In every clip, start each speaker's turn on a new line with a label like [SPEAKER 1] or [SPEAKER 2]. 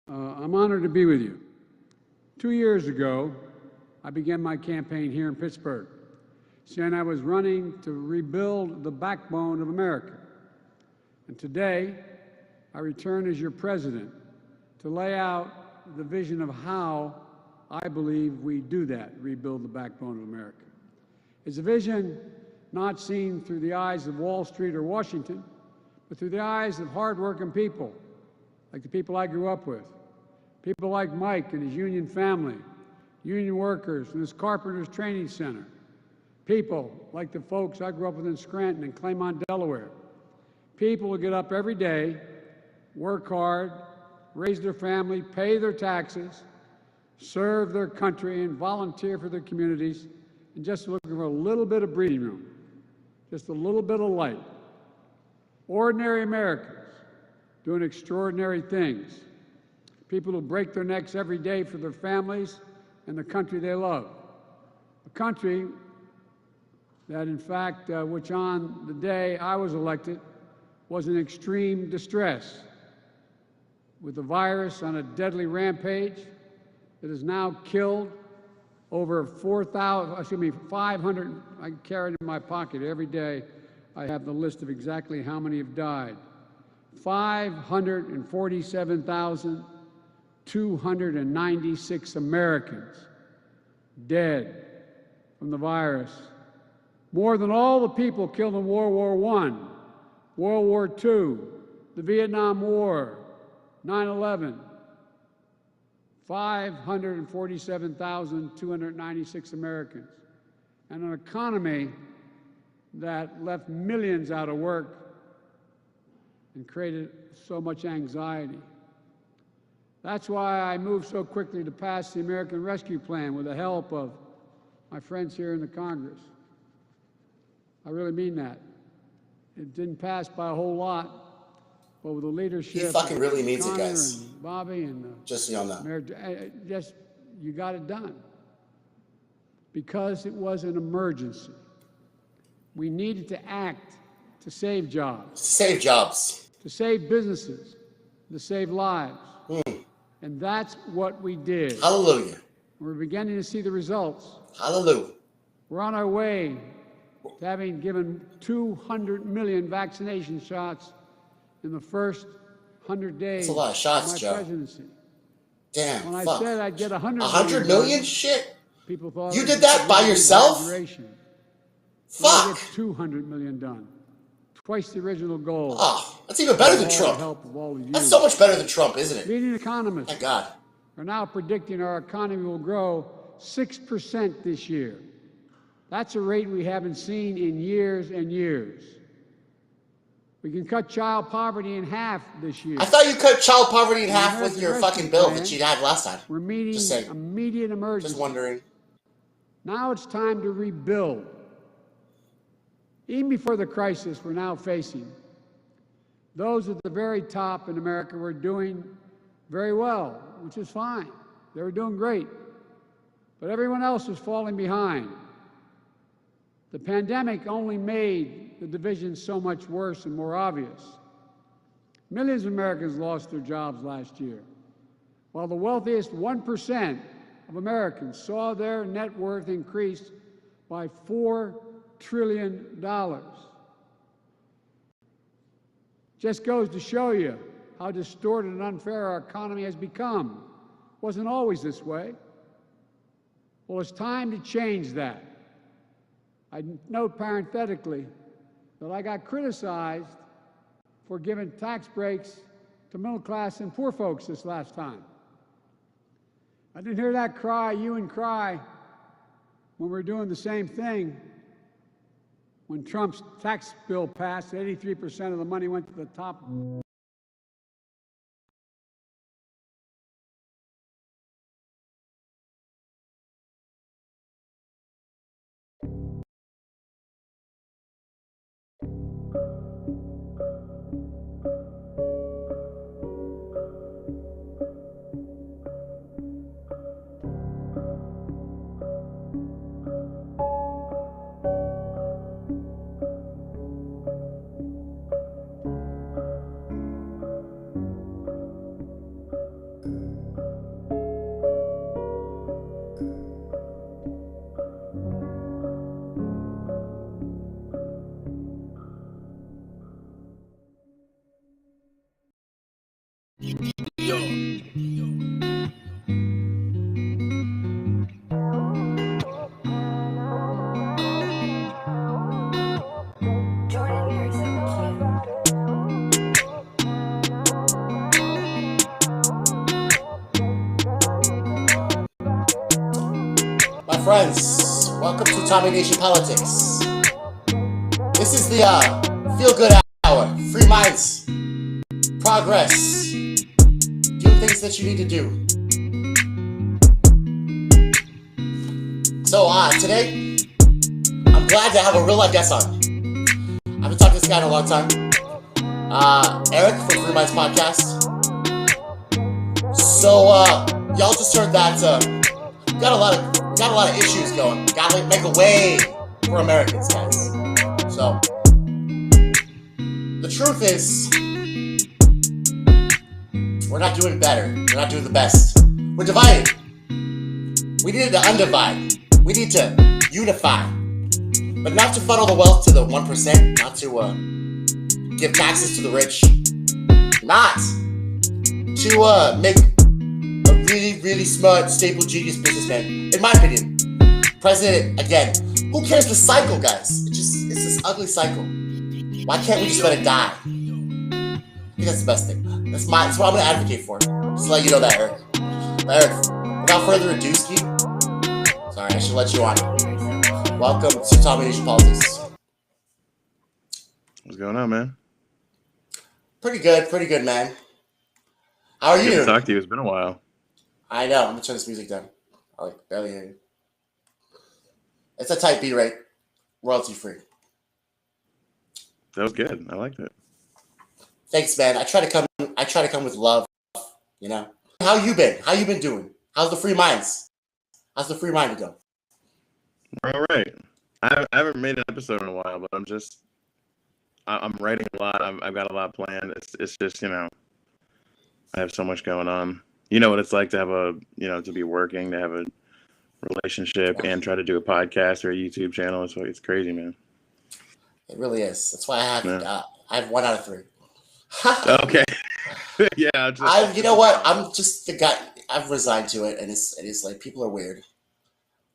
[SPEAKER 1] I'm honored to be with you. 2 years ago, I began my campaign here in Pittsburgh, saying I was running to rebuild the backbone of America. And today, I return as your president to lay out the vision of how I believe we do that, rebuild the backbone of America. It's a vision not seen through the eyes of Wall Street or Washington, but through the eyes of hardworking people, like the people I grew up with. People like Mike and his union family, union workers in this Carpenters Training Center. People like the folks I grew up with in Scranton and Claymont, Delaware. People who get up every day, work hard, raise their family, pay their taxes, serve their country, and volunteer for their communities, and just looking for a little bit of breathing room, just a little bit of light. Ordinary Americans doing extraordinary things. People who break their necks every day for their families and the country they love. A country that, in fact, which on the day I was elected was in extreme distress, with the virus on a deadly rampage that has now killed over 500, I carry it in my pocket every day. I have the list of exactly how many have died. 547,296 Americans dead from the virus. More than all the people killed in World War I, World War II, the Vietnam War, 9/11. 547,296 Americans. And an economy that left millions out of work and created so much anxiety. That's why I moved so quickly to pass the American Rescue Plan with the help of my friends here in the Congress. I really mean that. It didn't pass by a whole lot, but with the leadership.
[SPEAKER 2] He fucking really means
[SPEAKER 1] Connor
[SPEAKER 2] it, guys.
[SPEAKER 1] and Bobby and
[SPEAKER 2] just so y'all know.
[SPEAKER 1] Just you got it done because it was an emergency. We needed to act to save jobs.
[SPEAKER 2] Save jobs.
[SPEAKER 1] To save businesses. To save lives. And that's what we did.
[SPEAKER 2] Hallelujah.
[SPEAKER 1] We're beginning to see the results.
[SPEAKER 2] Hallelujah.
[SPEAKER 1] We're on our way to having given 200 million vaccination shots in the first 100 days.
[SPEAKER 2] That's a lot of shots,
[SPEAKER 1] of my
[SPEAKER 2] Joe.
[SPEAKER 1] Presidency.
[SPEAKER 2] Damn.
[SPEAKER 1] When
[SPEAKER 2] fuck.
[SPEAKER 1] I said I'd get
[SPEAKER 2] 100 million? Shit.
[SPEAKER 1] People thought
[SPEAKER 2] you did that by yourself? Fuck.
[SPEAKER 1] I get 200 million done. Twice the original goal.
[SPEAKER 2] Oh, that's even better than Trump. That's so much better than Trump, isn't it?
[SPEAKER 1] Leading economists
[SPEAKER 2] My God.
[SPEAKER 1] are now predicting our economy will grow 6% this year. That's a rate we haven't seen in years and years. We can cut child poverty in half this year.
[SPEAKER 2] I thought you cut child poverty in half with your fucking bill that you had last time.
[SPEAKER 1] We're meeting immediate emergency.
[SPEAKER 2] Just wondering.
[SPEAKER 1] Now it's time to rebuild. Even before the crisis we're now facing, those at the very top in America were doing very well, which is fine. They were doing great. But everyone else was falling behind. The pandemic only made the division so much worse and more obvious. Millions of Americans lost their jobs last year, while the wealthiest 1% of Americans saw their net worth increase by $4 trillion. Just goes to show you how distorted and unfair our economy has become. It wasn't always this way. Well, it's time to change that. I note parenthetically that I got criticized for giving tax breaks to middle class and poor folks this last time. I didn't hear that hue and cry when we were doing the same thing. When Trump's tax bill passed, 83% of the money went to the top.
[SPEAKER 2] My friends, welcome to Tommy Nation Politics. This is the feel-good hour. Free minds, progress, doing things that you need to do. So today, I'm glad to have a real life guest on. I haven't talked to this guy in a long time. Eric from Free Minds Podcast. So y'all just heard that got a lot of issues going. Gotta make a way for Americans, guys. So the truth is, we're not doing better. We're not doing the best. We're divided. We need to undivide. We need to unify. But not to funnel the wealth to the 1%, not to give taxes to the rich, not to make a really, really smart, stable, genius businessman. In my opinion, president, again, who cares the cycle, guys? It's this ugly cycle. Why can't we just let it die? I think that's the best thing. That's what I'm going to advocate for. Just to let you know that, Eric. Eric, without further ado, Ski, sorry, I should let you on. Welcome to Tommy Nation Politics.
[SPEAKER 3] What's going on, man?
[SPEAKER 2] Pretty good, man. How are you?
[SPEAKER 3] Good to talk to you. It's been a while.
[SPEAKER 2] I know. I'm going to turn this music down. I barely hear you. It's a tight beat rate. Royalty free.
[SPEAKER 3] That was good. I liked it.
[SPEAKER 2] Thanks, man. I try to come with love, you know. How you been? How you been doing? How's the free minds? How's the free mind going?
[SPEAKER 3] We're all right. I haven't made an episode in a while, but I'm writing a lot. I've got a lot planned. It's just, you know, I have so much going on. You know what it's like to have to be working, to have a relationship, and try to do a podcast or a YouTube channel. It's crazy, man.
[SPEAKER 2] It really is. That's why I have 1 out of 3.
[SPEAKER 3] Okay. Yeah.
[SPEAKER 2] You know what? I'm just the guy. I've resigned to it, and it's like people are weird,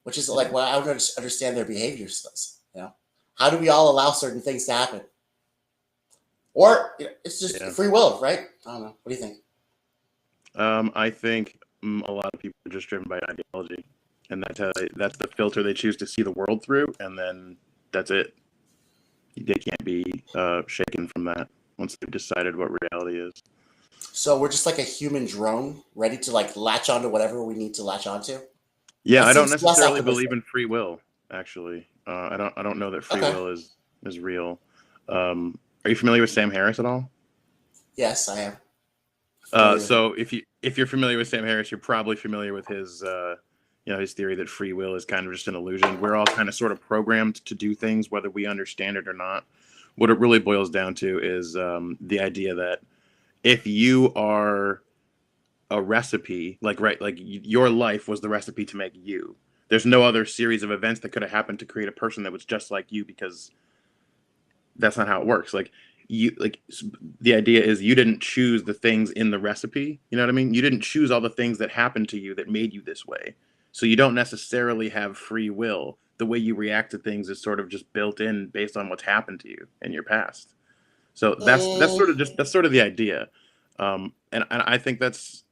[SPEAKER 2] which is like why I don't understand their behaviors. You know, how do we all allow certain things to happen? Or it's just free will, right? I don't know. What do you think?
[SPEAKER 3] I think a lot of people are just driven by ideology, and that's the filter they choose to see the world through, and then that's it. They can't be shaken from that once they've decided what reality is.
[SPEAKER 2] So we're just like a human drone, ready to like latch onto whatever we need to latch onto.
[SPEAKER 3] Yeah, I don't necessarily believe in free will. Actually, I don't know that free will is real. Are you familiar with Sam Harris at all?
[SPEAKER 2] Yes, I am.
[SPEAKER 3] So if you're familiar with Sam Harris, you're probably familiar with his his theory that free will is kind of just an illusion. We're all kind of sort of programmed to do things, whether we understand it or not. What it really boils down to is the idea that if you are a recipe, like your life was the recipe to make you. There's no other series of events that could have happened to create a person that was just like you, because that's not how it works. The idea is you didn't choose the things in the recipe. You know what I mean? You didn't choose all the things that happened to you that made you this way. So you don't necessarily have free will. The way you react to things is sort of just built in based on what's happened to you in your past. So that's sort of the idea. And I think that's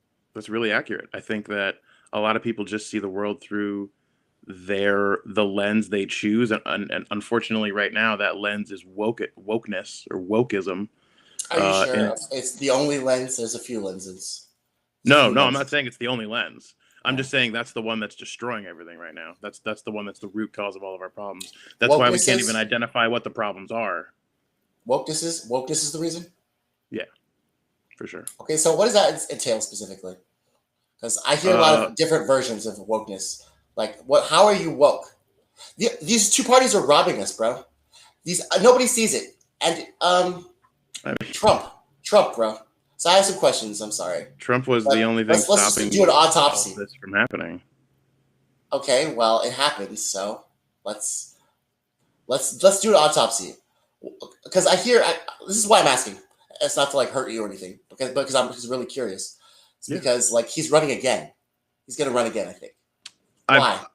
[SPEAKER 3] really accurate. I think that a lot of people just see the world through the lens they choose, and unfortunately right now that lens is wokeness or wokeism.
[SPEAKER 2] Are you sure it's the only lens? There's a few lenses.
[SPEAKER 3] No, I'm not saying it's the only lens. I'm just saying that's the one that's destroying everything right now. That's the one that's the root cause of all of our problems. That's why we can't even identify what the problems are.
[SPEAKER 2] Wokeness is the reason?
[SPEAKER 3] Yeah, for sure.
[SPEAKER 2] Okay, so what does that entail specifically? Because I hear a lot of different versions of wokeness. Like, how are you woke? These two parties are robbing us, bro. Nobody sees it. And Trump, bro. So I have some questions. I'm sorry.
[SPEAKER 3] Trump was the only thing stopping
[SPEAKER 2] let's just do an autopsy
[SPEAKER 3] this from happening.
[SPEAKER 2] Okay, well, it happened. So let's do an autopsy. Because this is why I'm asking. it's not to like hurt you or anything, because I'm just really curious. It's
[SPEAKER 3] Yeah.
[SPEAKER 2] because like he's running again. He's gonna run again, I think.
[SPEAKER 3] I
[SPEAKER 2] Why?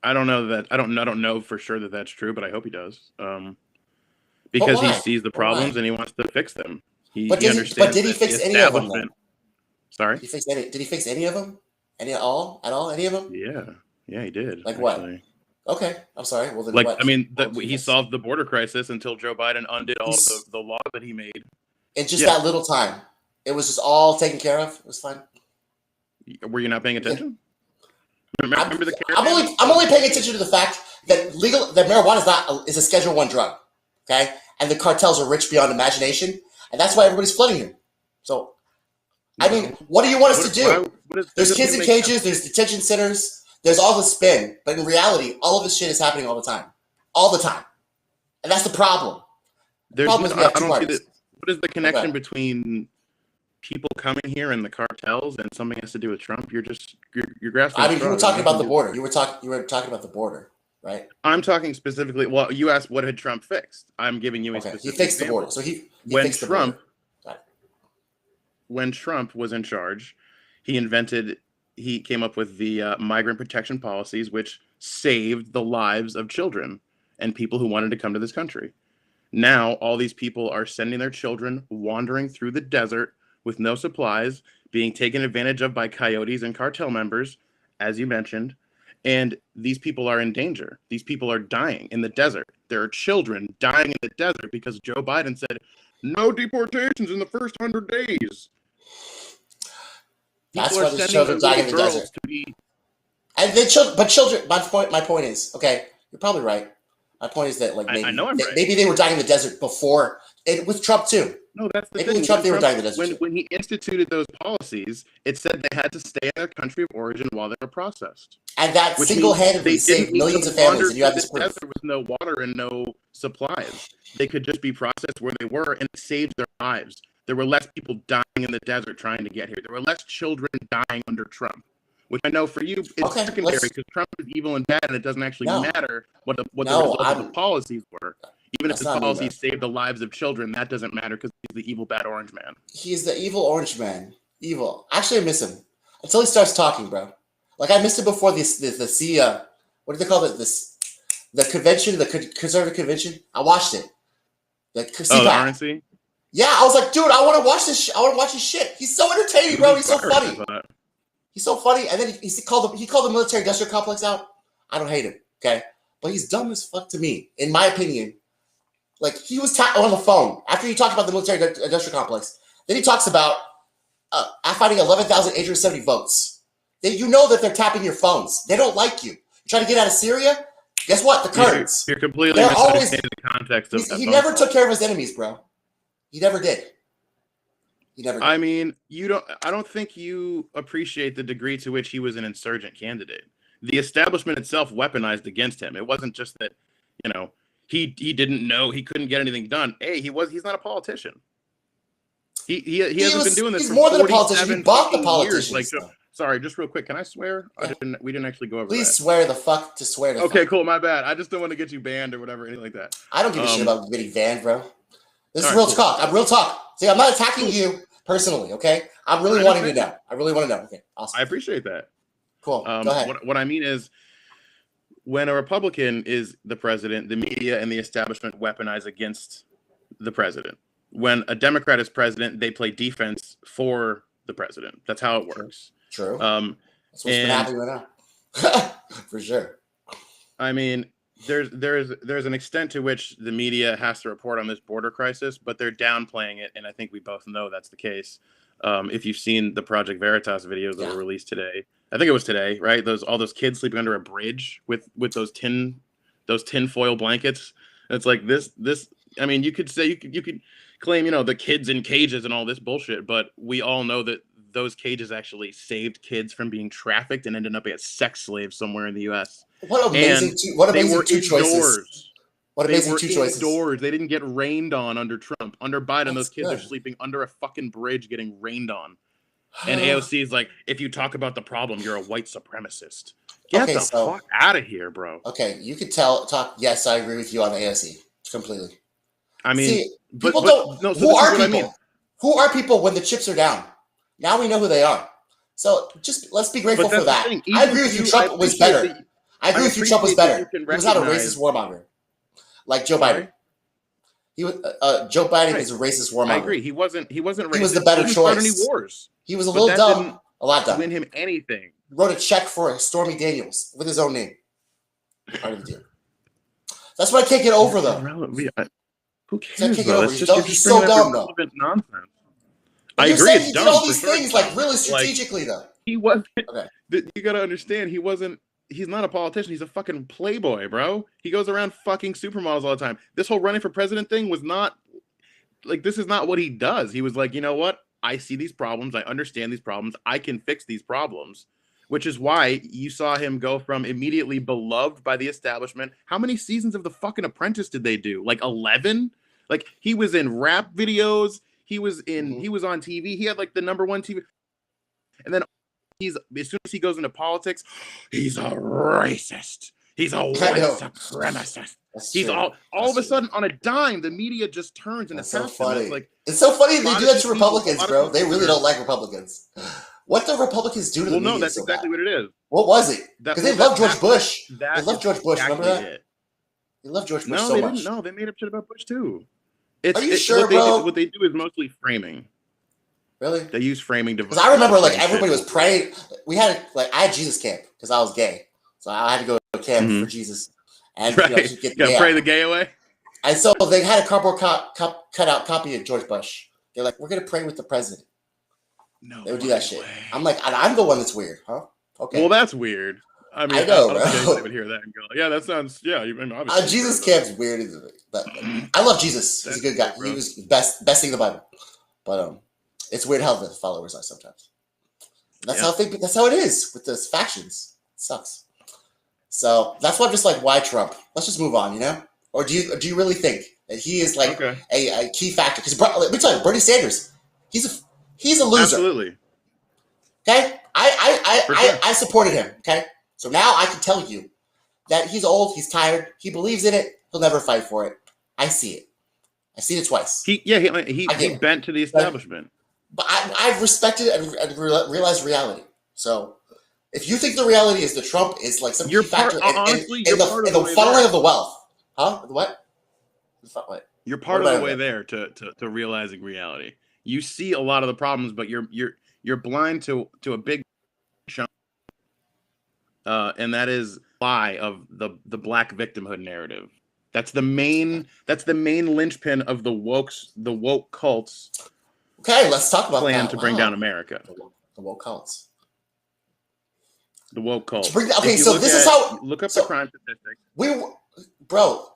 [SPEAKER 3] I don't know that I don't know for sure that that's true, but I hope he does. Because he
[SPEAKER 2] why?
[SPEAKER 3] sees the
[SPEAKER 2] But why?
[SPEAKER 3] problems and he wants to fix them. He
[SPEAKER 2] But
[SPEAKER 3] understands.
[SPEAKER 2] did he
[SPEAKER 3] that
[SPEAKER 2] fix
[SPEAKER 3] the
[SPEAKER 2] any of them? Though?
[SPEAKER 3] establishment. Sorry.
[SPEAKER 2] Did he fix any of them? Any at all? At all? Any of them?
[SPEAKER 3] Yeah, he did.
[SPEAKER 2] Like
[SPEAKER 3] actually.
[SPEAKER 2] what? Okay, I'm sorry. Well, then
[SPEAKER 3] Like
[SPEAKER 2] what?
[SPEAKER 3] I mean, he solved the border crisis until Joe Biden undid all the laws that he made.
[SPEAKER 2] In just that little time, it was just all taken care of. It was fine.
[SPEAKER 3] Were you not paying attention? Remember the
[SPEAKER 2] I'm only paying attention to the fact that marijuana is a Schedule I drug, okay? And the cartels are rich beyond imagination, and that's why everybody's flooding here. So, I mean, what do you want us to do? There's kids in cages, there's detention centers, there's all the spin, but in reality, all of this shit is happening all the time, and that's the problem. The problem is we have two parties.
[SPEAKER 3] What is the connection between people coming here and the cartels and something has to do with Trump? You're grasping.
[SPEAKER 2] I mean, you were talking about the border. You were talking about the border, right?
[SPEAKER 3] I'm talking specifically. Well, you asked what had Trump fixed. I'm giving you a specific.
[SPEAKER 2] He fixed
[SPEAKER 3] example.
[SPEAKER 2] the border. So he fixed the border.
[SPEAKER 3] When Trump was in charge, he came up with the migrant protection policies, which saved the lives of children and people who wanted to come to this country. Now, all these people are sending their children wandering through the desert with no supplies, being taken advantage of by coyotes and cartel members, as you mentioned. And these people are in danger. These people are dying in the desert. There are children dying in the desert because Joe Biden said, no deportations in the first 100 days.
[SPEAKER 2] That's why there's children dying in the desert. But children, my point is, okay, you're probably right. My point is that, like, maybe they were dying in the desert before, with Trump too.
[SPEAKER 3] No, that's the
[SPEAKER 2] thing.
[SPEAKER 3] Maybe
[SPEAKER 2] with Trump, they were dying in the desert.
[SPEAKER 3] When he instituted those policies, it said they had to stay in their country of origin while they were processed.
[SPEAKER 2] And that single-handedly saved millions of families, and you have this proof.
[SPEAKER 3] Desert with no water and no supplies. They could just be processed where they were, and it saved their lives. There were less people dying in the desert trying to get here. There were less children dying under Trump. Which I know for you is secondary because Trump is evil and bad, and it doesn't actually matter what the result of the policies were. Even if the policies saved the lives of children, that doesn't matter because he's the evil, bad orange man.
[SPEAKER 2] He's the evil orange man. Evil. Actually, I miss him until he starts talking, bro. Like I missed it before what do they call it? The convention, the conservative convention. I watched it. The
[SPEAKER 3] RNC.
[SPEAKER 2] Yeah, I was like, dude, I want to watch this. I want to watch his shit. He's so entertaining, bro. He's so funny. He's so funny, and then he called the military-industrial complex out. I don't hate him, okay? But he's dumb as fuck to me, in my opinion. Like, he was on the phone after he talked about the military-industrial complex. Then he talks about finding 11,870 votes. You know that they're tapping your phones. They don't like you. You're trying to get out of Syria? Guess what? The Kurds.
[SPEAKER 3] You're completely misunderstanding the context of that.
[SPEAKER 2] He never took care of his enemies, bro. He never did.
[SPEAKER 3] I mean, I don't think you appreciate the degree to which he was an insurgent candidate. The establishment itself weaponized against him. It wasn't just that, he didn't know he couldn't get anything done. He's not a politician. He hasn't been doing this for
[SPEAKER 2] more than a politician. He bought the politicians.
[SPEAKER 3] Like, sorry, just real quick. Can I swear? Yeah. We didn't actually go over
[SPEAKER 2] Please
[SPEAKER 3] that.
[SPEAKER 2] swear the fuck to swear to
[SPEAKER 3] Okay, cool. My bad. I just don't want to get you banned or whatever, anything like that.
[SPEAKER 2] I don't give a shit about getting banned, bro. This is real talk. I'm real talk. See, I'm not attacking you personally, okay? I'm really wanting to know. I really want to know. Okay, awesome.
[SPEAKER 3] I appreciate that.
[SPEAKER 2] Cool. Go ahead.
[SPEAKER 3] What I mean is, when a Republican is the president, the media and the establishment weaponize against the president. When a Democrat is president, they play defense for the president. That's how it works.
[SPEAKER 2] True. That's what's been happening right now. For sure.
[SPEAKER 3] I mean, there's an extent to which the media has to report on this border crisis, but they're downplaying it, and I think we both know that's the case. If you've seen the Project Veritas videos that were released today, I think it was today, right? All those kids sleeping under a bridge with those tin foil blankets. It's like this. I mean, you could say you could claim the kids in cages and all this bullshit, but we all know that those cages actually saved kids from being trafficked and ended up as sex slaves somewhere in the U.S.
[SPEAKER 2] What amazing two choices. What amazing two choices.
[SPEAKER 3] Indoors. They didn't get rained on under Trump. Under Biden, those kids are sleeping under a fucking bridge getting rained on. And AOC is like, if you talk about the problem, you're a white supremacist. Get the fuck out of here, bro.
[SPEAKER 2] Okay, you could talk. Yes, I agree with you on the AOC completely.
[SPEAKER 3] I mean,
[SPEAKER 2] see, people don't.
[SPEAKER 3] No,
[SPEAKER 2] who are people? Who are people when the chips are down? Now we know who they are. So just let's be grateful for that. I agree with you. Trump was better. I agree with you. Trump was better. He was not a racist warmonger like Joe Biden. He was Joe Biden is a racist warmonger.
[SPEAKER 3] I agree. He wasn't racist.
[SPEAKER 2] He was the better choice.
[SPEAKER 3] Any wars.
[SPEAKER 2] He was a little dumb. A lot dumb.
[SPEAKER 3] Win him anything.
[SPEAKER 2] He wrote a check for Stormy Daniels with his own name. Part of the deal. That's what I can't get over, though.
[SPEAKER 3] Who cares?
[SPEAKER 2] He's so dumb, though.
[SPEAKER 3] Nonsense. I agree. It's dumb.
[SPEAKER 2] He did all these things like really strategically, though.
[SPEAKER 3] He wasn't. Okay. You got to understand. He wasn't. He's not a politician. He's a fucking playboy, bro. He goes around fucking supermodels all the time. This whole running for president thing was not like, this is not what he does. He was like, you know what? I see these problems. I understand these problems. I can fix these problems, which is why you saw him go from immediately beloved by the establishment. How many seasons of The fucking Apprentice did they do? Like 11? Like he was in rap videos. He was in, he was on TV. He had like the #1 TV. And then as soon as he goes into politics, he's a racist. He's a white supremacist. He's all of a sudden on a dime. The media just turns and attacks him.
[SPEAKER 2] It's so funny they do that to Republicans, bro. They really don't like Republicans. What do Republicans do to the media?
[SPEAKER 3] No, that's exactly what it is.
[SPEAKER 2] What was it? Because they love George Bush. They love George Bush. Remember that? They love George Bush so much.
[SPEAKER 3] No, they made up shit about Bush too.
[SPEAKER 2] Are you sure, bro?
[SPEAKER 3] What they do is mostly framing.
[SPEAKER 2] Really?
[SPEAKER 3] They use framing to.
[SPEAKER 2] Because I remember, like, everybody was praying. We had, like, I had Jesus camp because I was gay, so I had to go to camp for Jesus, and
[SPEAKER 3] right.
[SPEAKER 2] Get
[SPEAKER 3] gotta pray the gay away.
[SPEAKER 2] And so they had a cardboard cutout copy of George Bush. They're like, "We're gonna pray with the president."
[SPEAKER 3] No,
[SPEAKER 2] they would do that shit. I'm like, I'm the one that's weird, huh? Okay.
[SPEAKER 3] Well, that's weird. I mean,
[SPEAKER 2] I know,
[SPEAKER 3] I don't think anybody would hear that and go, "Yeah, that sounds." Yeah, I mean, obviously.
[SPEAKER 2] Jesus camp's weird, but I love Jesus. He's a good guy. He was best thing in the Bible, but it's weird how the followers are sometimes. That's how it is with those factions. It sucks. So that's why I'm just like, why Trump? Let's just move on, you know? Or do you really think that he is like a key factor? Because let me tell you, Bernie Sanders, he's a loser.
[SPEAKER 3] Absolutely.
[SPEAKER 2] Okay, I supported him. Okay, so now I can tell you that he's old, he's tired, he believes in it, he'll never fight for it. I see it. I seen it twice.
[SPEAKER 3] He bent to the establishment.
[SPEAKER 2] But I've respected it and realized reality. So if you think the reality is that Trump is like some key factor in the funneling of the wealth, huh? What?
[SPEAKER 3] You're part of the way there to realizing reality. You see a lot of the problems, but you're blind to a big chunk, and that is lie of the black victimhood narrative. That's the main linchpin of the woke cults.
[SPEAKER 2] Okay, let's talk about
[SPEAKER 3] plan
[SPEAKER 2] that.
[SPEAKER 3] To bring down America.
[SPEAKER 2] The woke cults.
[SPEAKER 3] The woke cult.
[SPEAKER 2] Okay, so this is how.
[SPEAKER 3] Look up the crime statistics.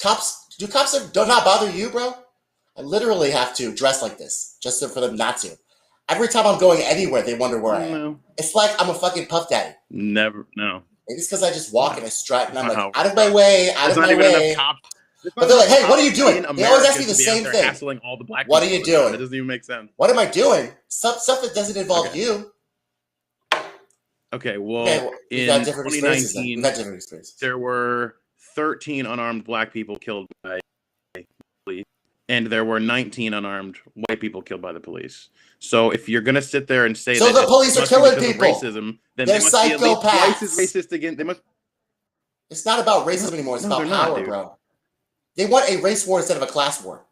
[SPEAKER 2] Cops. Do cops do not bother you, bro? I literally have to dress like this just for them not to. Every time I'm going anywhere, they wonder where I am. It's like I'm a fucking puff daddy.
[SPEAKER 3] Never, no.
[SPEAKER 2] Maybe it's because I just walk and I strut and I'm like, out of my way, out of my way. But they're like, hey, what are you doing? They always ask me the same thing.
[SPEAKER 3] All the black
[SPEAKER 2] what are you doing?
[SPEAKER 3] That doesn't even make sense.
[SPEAKER 2] What am I doing? Stuff that doesn't involve you.
[SPEAKER 3] Okay, well, in 2019, there were 13 unarmed black people killed by police, and there were 19 unarmed white people killed by the police. So if you're going to sit there and say that
[SPEAKER 2] the police are killing people,
[SPEAKER 3] racism, then
[SPEAKER 2] they're
[SPEAKER 3] they must be at least twice as
[SPEAKER 2] psychopaths.
[SPEAKER 3] racist again. They must.
[SPEAKER 2] It's not about racism anymore. It's about power, bro. They want a race war instead of a class war.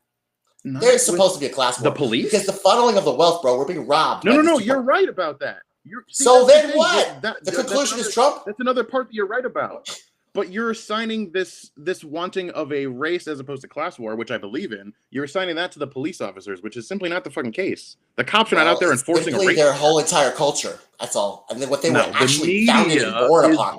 [SPEAKER 2] There's supposed to be a class war.
[SPEAKER 3] The police?
[SPEAKER 2] Because the funneling of the wealth, bro, we're being robbed.
[SPEAKER 3] No, you're right about that.
[SPEAKER 2] So then what? The conclusion is Trump?
[SPEAKER 3] That's another part that you're right about. But you're assigning this wanting of a race as opposed to class war, which I believe in. You're assigning that to the police officers, which is simply not the fucking case. The cops are not out there enforcing a race.
[SPEAKER 2] Their whole entire culture. That's all. And then what they were actually founded and born upon.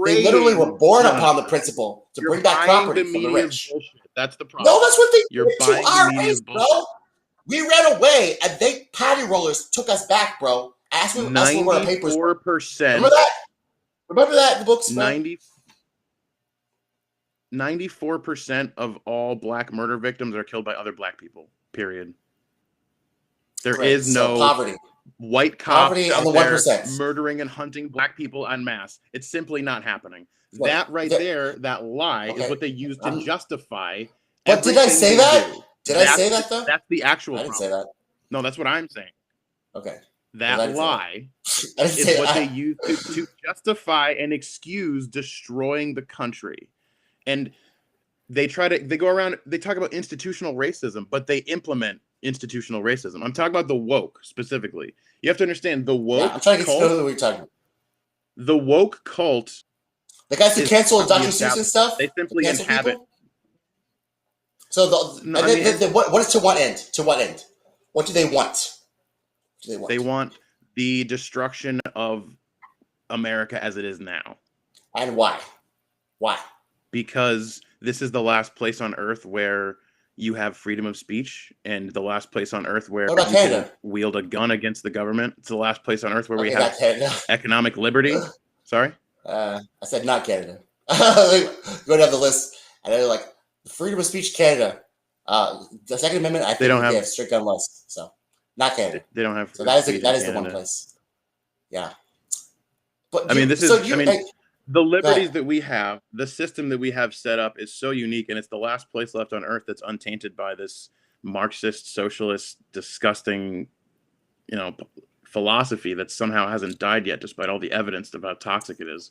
[SPEAKER 2] They literally were born upon the principle to bring back property from the rich.
[SPEAKER 3] Bullshit. That's the problem.
[SPEAKER 2] No, that's what they
[SPEAKER 3] did
[SPEAKER 2] to our race, bro. We ran away and they patty rollers took us back, bro. Ask me what our papers were.
[SPEAKER 3] 94%.
[SPEAKER 2] Remember that? Remember that in the books?
[SPEAKER 3] 94% of all black murder victims are killed by other black people. Period. There is no
[SPEAKER 2] poverty.
[SPEAKER 3] White cops out
[SPEAKER 2] the
[SPEAKER 3] there
[SPEAKER 2] 1%.
[SPEAKER 3] murdering and hunting black people en masse. It's simply not happening. That there, that lie is what they use to justify.
[SPEAKER 2] But did I say that? Did I say that though?
[SPEAKER 3] That's the actual
[SPEAKER 2] I didn't say that.
[SPEAKER 3] No, that's what I'm saying.
[SPEAKER 2] Okay.
[SPEAKER 3] That lie is what they use to justify and excuse destroying the country. And they go around, they talk about institutional racism, but they implement institutional racism. I'm talking about the woke specifically. You have to understand the woke
[SPEAKER 2] I'm trying to get
[SPEAKER 3] cult.
[SPEAKER 2] to know who we're talking about.
[SPEAKER 3] The woke cult.
[SPEAKER 2] The guys who cancel Dr. Seuss and stuff.
[SPEAKER 3] They simply inhabit.
[SPEAKER 2] People? So what is to what end? To what end? What do they want?
[SPEAKER 3] They want the destruction of America as it is now.
[SPEAKER 2] And why? Why?
[SPEAKER 3] Because this is the last place on earth where you have freedom of speech, and the last place on earth where you can wield a gun against the government. It's the last place on earth where we have economic liberty. Sorry?
[SPEAKER 2] I said not Canada. Go down the list, and they're like, freedom of speech, Canada. The Second Amendment, I think they have strict gun laws. So, not Canada.
[SPEAKER 3] They don't have.
[SPEAKER 2] So that is the one place. Yeah. But
[SPEAKER 3] I mean, the liberties that we have, the system that we have set up is so unique, and it's the last place left on earth that's untainted by this Marxist, socialist, disgusting, philosophy that somehow hasn't died yet, despite all the evidence about how toxic it is.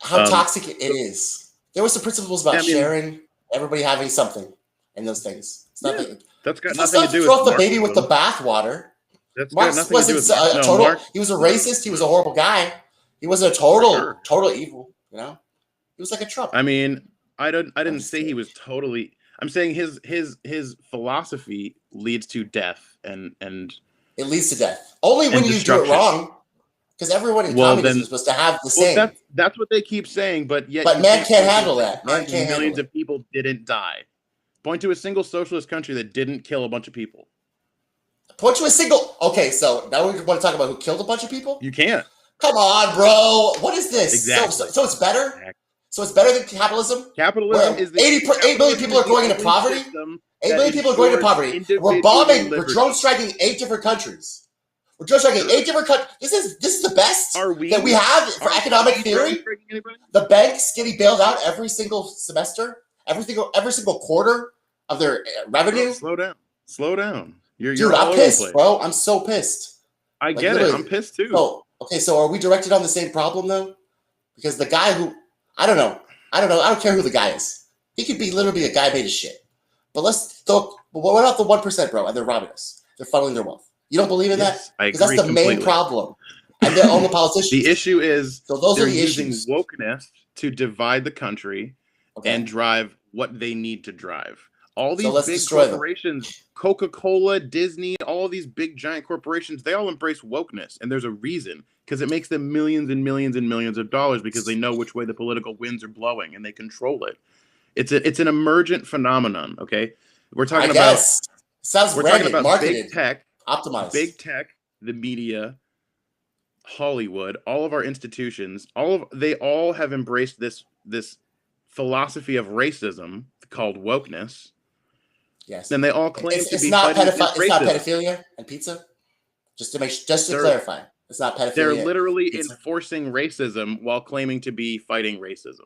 [SPEAKER 2] How toxic it is. There were some principles about sharing, everybody having something, and those things. It's nothing.
[SPEAKER 3] That's got nothing to do with
[SPEAKER 2] throw the baby with the bathwater. Marx wasn't total. He was a racist. He was a horrible guy. He wasn't a total evil. He was like a Trump.
[SPEAKER 3] I mean, I didn't say he was totally. I'm saying his philosophy leads to death and
[SPEAKER 2] it leads to death only when you do it wrong. Because everyone in communism is supposed to have the same.
[SPEAKER 3] That's what they keep saying, but
[SPEAKER 2] man can't handle that. Man can't handle
[SPEAKER 3] millions of people didn't die. Point to a single socialist country that didn't kill a bunch of people.
[SPEAKER 2] Point to a single. Okay, so now we want to talk about who killed a bunch of people.
[SPEAKER 3] You can't.
[SPEAKER 2] Come on, bro. What is this?
[SPEAKER 3] Exactly.
[SPEAKER 2] So it's better? Exactly. So it's better than capitalism?
[SPEAKER 3] Capitalism is the
[SPEAKER 2] 8 million people are going into poverty? 8 million people are going into poverty. We're bombing, we're drone striking 8 different countries. We're drone striking 8 different countries. This is the best that we have for economic theory. The banks getting bailed out every single semester, every single quarter of their revenue.
[SPEAKER 3] Slow down.
[SPEAKER 2] Dude, I'm pissed, bro. I'm so pissed.
[SPEAKER 3] I get it. I'm pissed too.
[SPEAKER 2] So are we directed on the same problem though? Because the guy who I don't know. I don't care who the guy is. He could be literally a guy made of shit. But what about the 1%, bro? And they're robbing us. They're funneling their wealth. You don't believe in that? Because that's the main problem. And they're all the politicians.
[SPEAKER 3] The issue is
[SPEAKER 2] those are the
[SPEAKER 3] using
[SPEAKER 2] issues.
[SPEAKER 3] Wokeness to divide the country and drive what they need to drive. All these big corporations, Coca-Cola, Disney, all these big giant corporations, they all embrace wokeness. And there's a reason, because it makes them millions and millions and millions of dollars because they know which way the political winds are blowing and they control it. It's an emergent phenomenon, okay? We're talking about
[SPEAKER 2] marketed,
[SPEAKER 3] big tech,
[SPEAKER 2] optimized.
[SPEAKER 3] Big tech, the media, Hollywood, all of our institutions, they all have embraced this philosophy of racism called wokeness.
[SPEAKER 2] Yes.
[SPEAKER 3] And they all claim to be
[SPEAKER 2] not
[SPEAKER 3] fighting against racism.
[SPEAKER 2] It's not pedophilia and pizza. Just to clarify, it's not pedophilia.
[SPEAKER 3] They're literally enforcing racism while claiming to be fighting racism.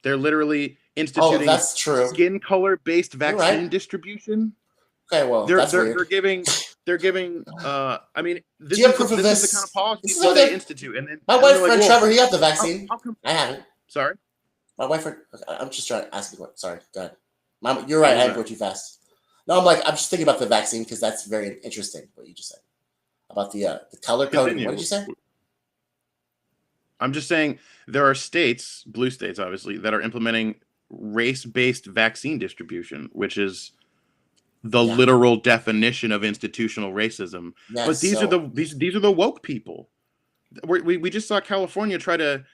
[SPEAKER 3] They're literally instituting skin color based vaccine distribution.
[SPEAKER 2] Okay, well,
[SPEAKER 3] they're giving. I mean, this is the kind of policy that they institute. And then
[SPEAKER 2] my wife friend Trevor, he got the vaccine. I haven't.
[SPEAKER 3] Sorry.
[SPEAKER 2] My wife friend. I'm just trying to ask you what. Sorry. Go ahead. You're right. I go too fast. No, I'm just thinking about the vaccine because that's very interesting. What you just said about the color code. What did you say?
[SPEAKER 3] I'm just saying there are states, blue states, obviously, that are implementing race-based vaccine distribution, which is the literal definition of institutional racism. Yes, but these are the woke people. We just saw California try to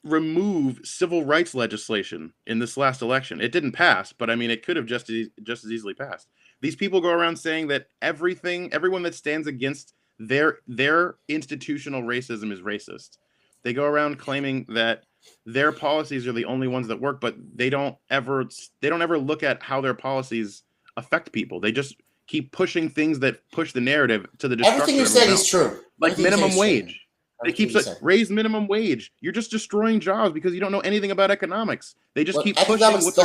[SPEAKER 3] remove civil rights legislation in this last election. It didn't pass, but I mean, it could have just as easily passed. These people go around saying that everyone that stands against their institutional racism is racist. They go around claiming that their policies are the only ones that work, but they don't ever look at how their policies affect people. They just keep pushing things that push the narrative to the destruction.
[SPEAKER 2] Everything you said is true.
[SPEAKER 3] Like minimum wage. They keep saying, raise minimum wage. You're just destroying jobs because you don't know anything about economics. They just keep pushing with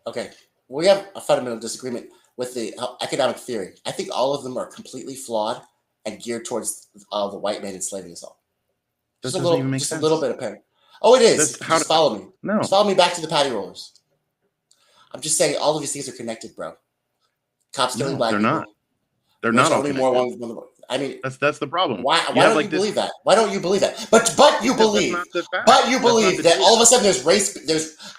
[SPEAKER 2] Okay, we have a fundamental disagreement. with the economic theory. I think all of them are completely flawed and geared towards the white man enslaving us all.
[SPEAKER 3] That
[SPEAKER 2] Just a
[SPEAKER 3] doesn't
[SPEAKER 2] little,
[SPEAKER 3] even make
[SPEAKER 2] just
[SPEAKER 3] sense.
[SPEAKER 2] a little bit apparent. Oh, it is.
[SPEAKER 3] That's how
[SPEAKER 2] Just follow me.
[SPEAKER 3] No.
[SPEAKER 2] Just follow me back to the patty rollers. I'm just saying all of these things are connected, bro. Cops killing black
[SPEAKER 3] they're
[SPEAKER 2] people.
[SPEAKER 3] not. They're not all
[SPEAKER 2] owning
[SPEAKER 3] connected.
[SPEAKER 2] more. I mean,
[SPEAKER 3] That's the problem.
[SPEAKER 2] why don't you believe that? Why don't you believe that? But you believe. But you believe that all of a sudden there's race.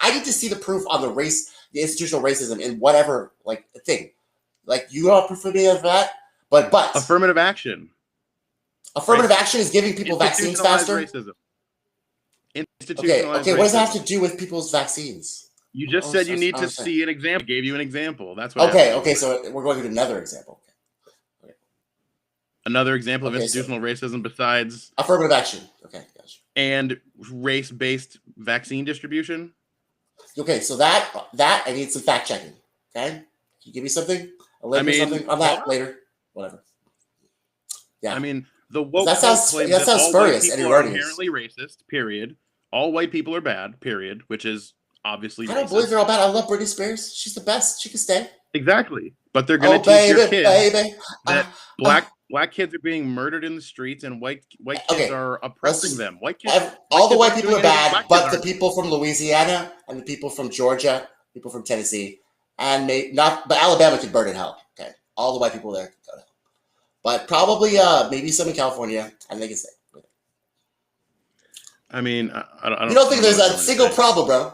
[SPEAKER 2] I need to see the proof on the race, the institutional racism in whatever thing. Like you don't proof me of that. But
[SPEAKER 3] affirmative action.
[SPEAKER 2] Affirmative action is giving people vaccines faster.
[SPEAKER 3] Racism.
[SPEAKER 2] Okay. What does that have to do with people's vaccines?
[SPEAKER 3] You just said you need to see an example. I gave you an example. That's what.
[SPEAKER 2] Okay. So we're going to another example. Okay.
[SPEAKER 3] Another example of institutional racism besides
[SPEAKER 2] affirmative action. Okay, gotcha.
[SPEAKER 3] And race-based vaccine distribution.
[SPEAKER 2] Okay, so that I need some fact checking. Okay, can you give me something? Something on that later. Whatever. Yeah.
[SPEAKER 3] I mean, the woke
[SPEAKER 2] that sounds spurious and erroneous.
[SPEAKER 3] Inherently racist. Period. All white people are bad. Period. Which is obviously.
[SPEAKER 2] I don't believe they're all bad. I love Britney Spears. She's the best. She can stay.
[SPEAKER 3] Exactly, but they're going to teach your kids that black kids are being murdered in the streets and white kids are oppressing them. White kids.
[SPEAKER 2] All the white people are bad, but the people from Louisiana and the people from Georgia, people from Tennessee, and but Alabama could burn in hell. Okay, all the white people there could go to hell, but probably maybe some in California, and they can stay.
[SPEAKER 3] I mean, I don't.
[SPEAKER 2] You don't think there's a single problem, bro?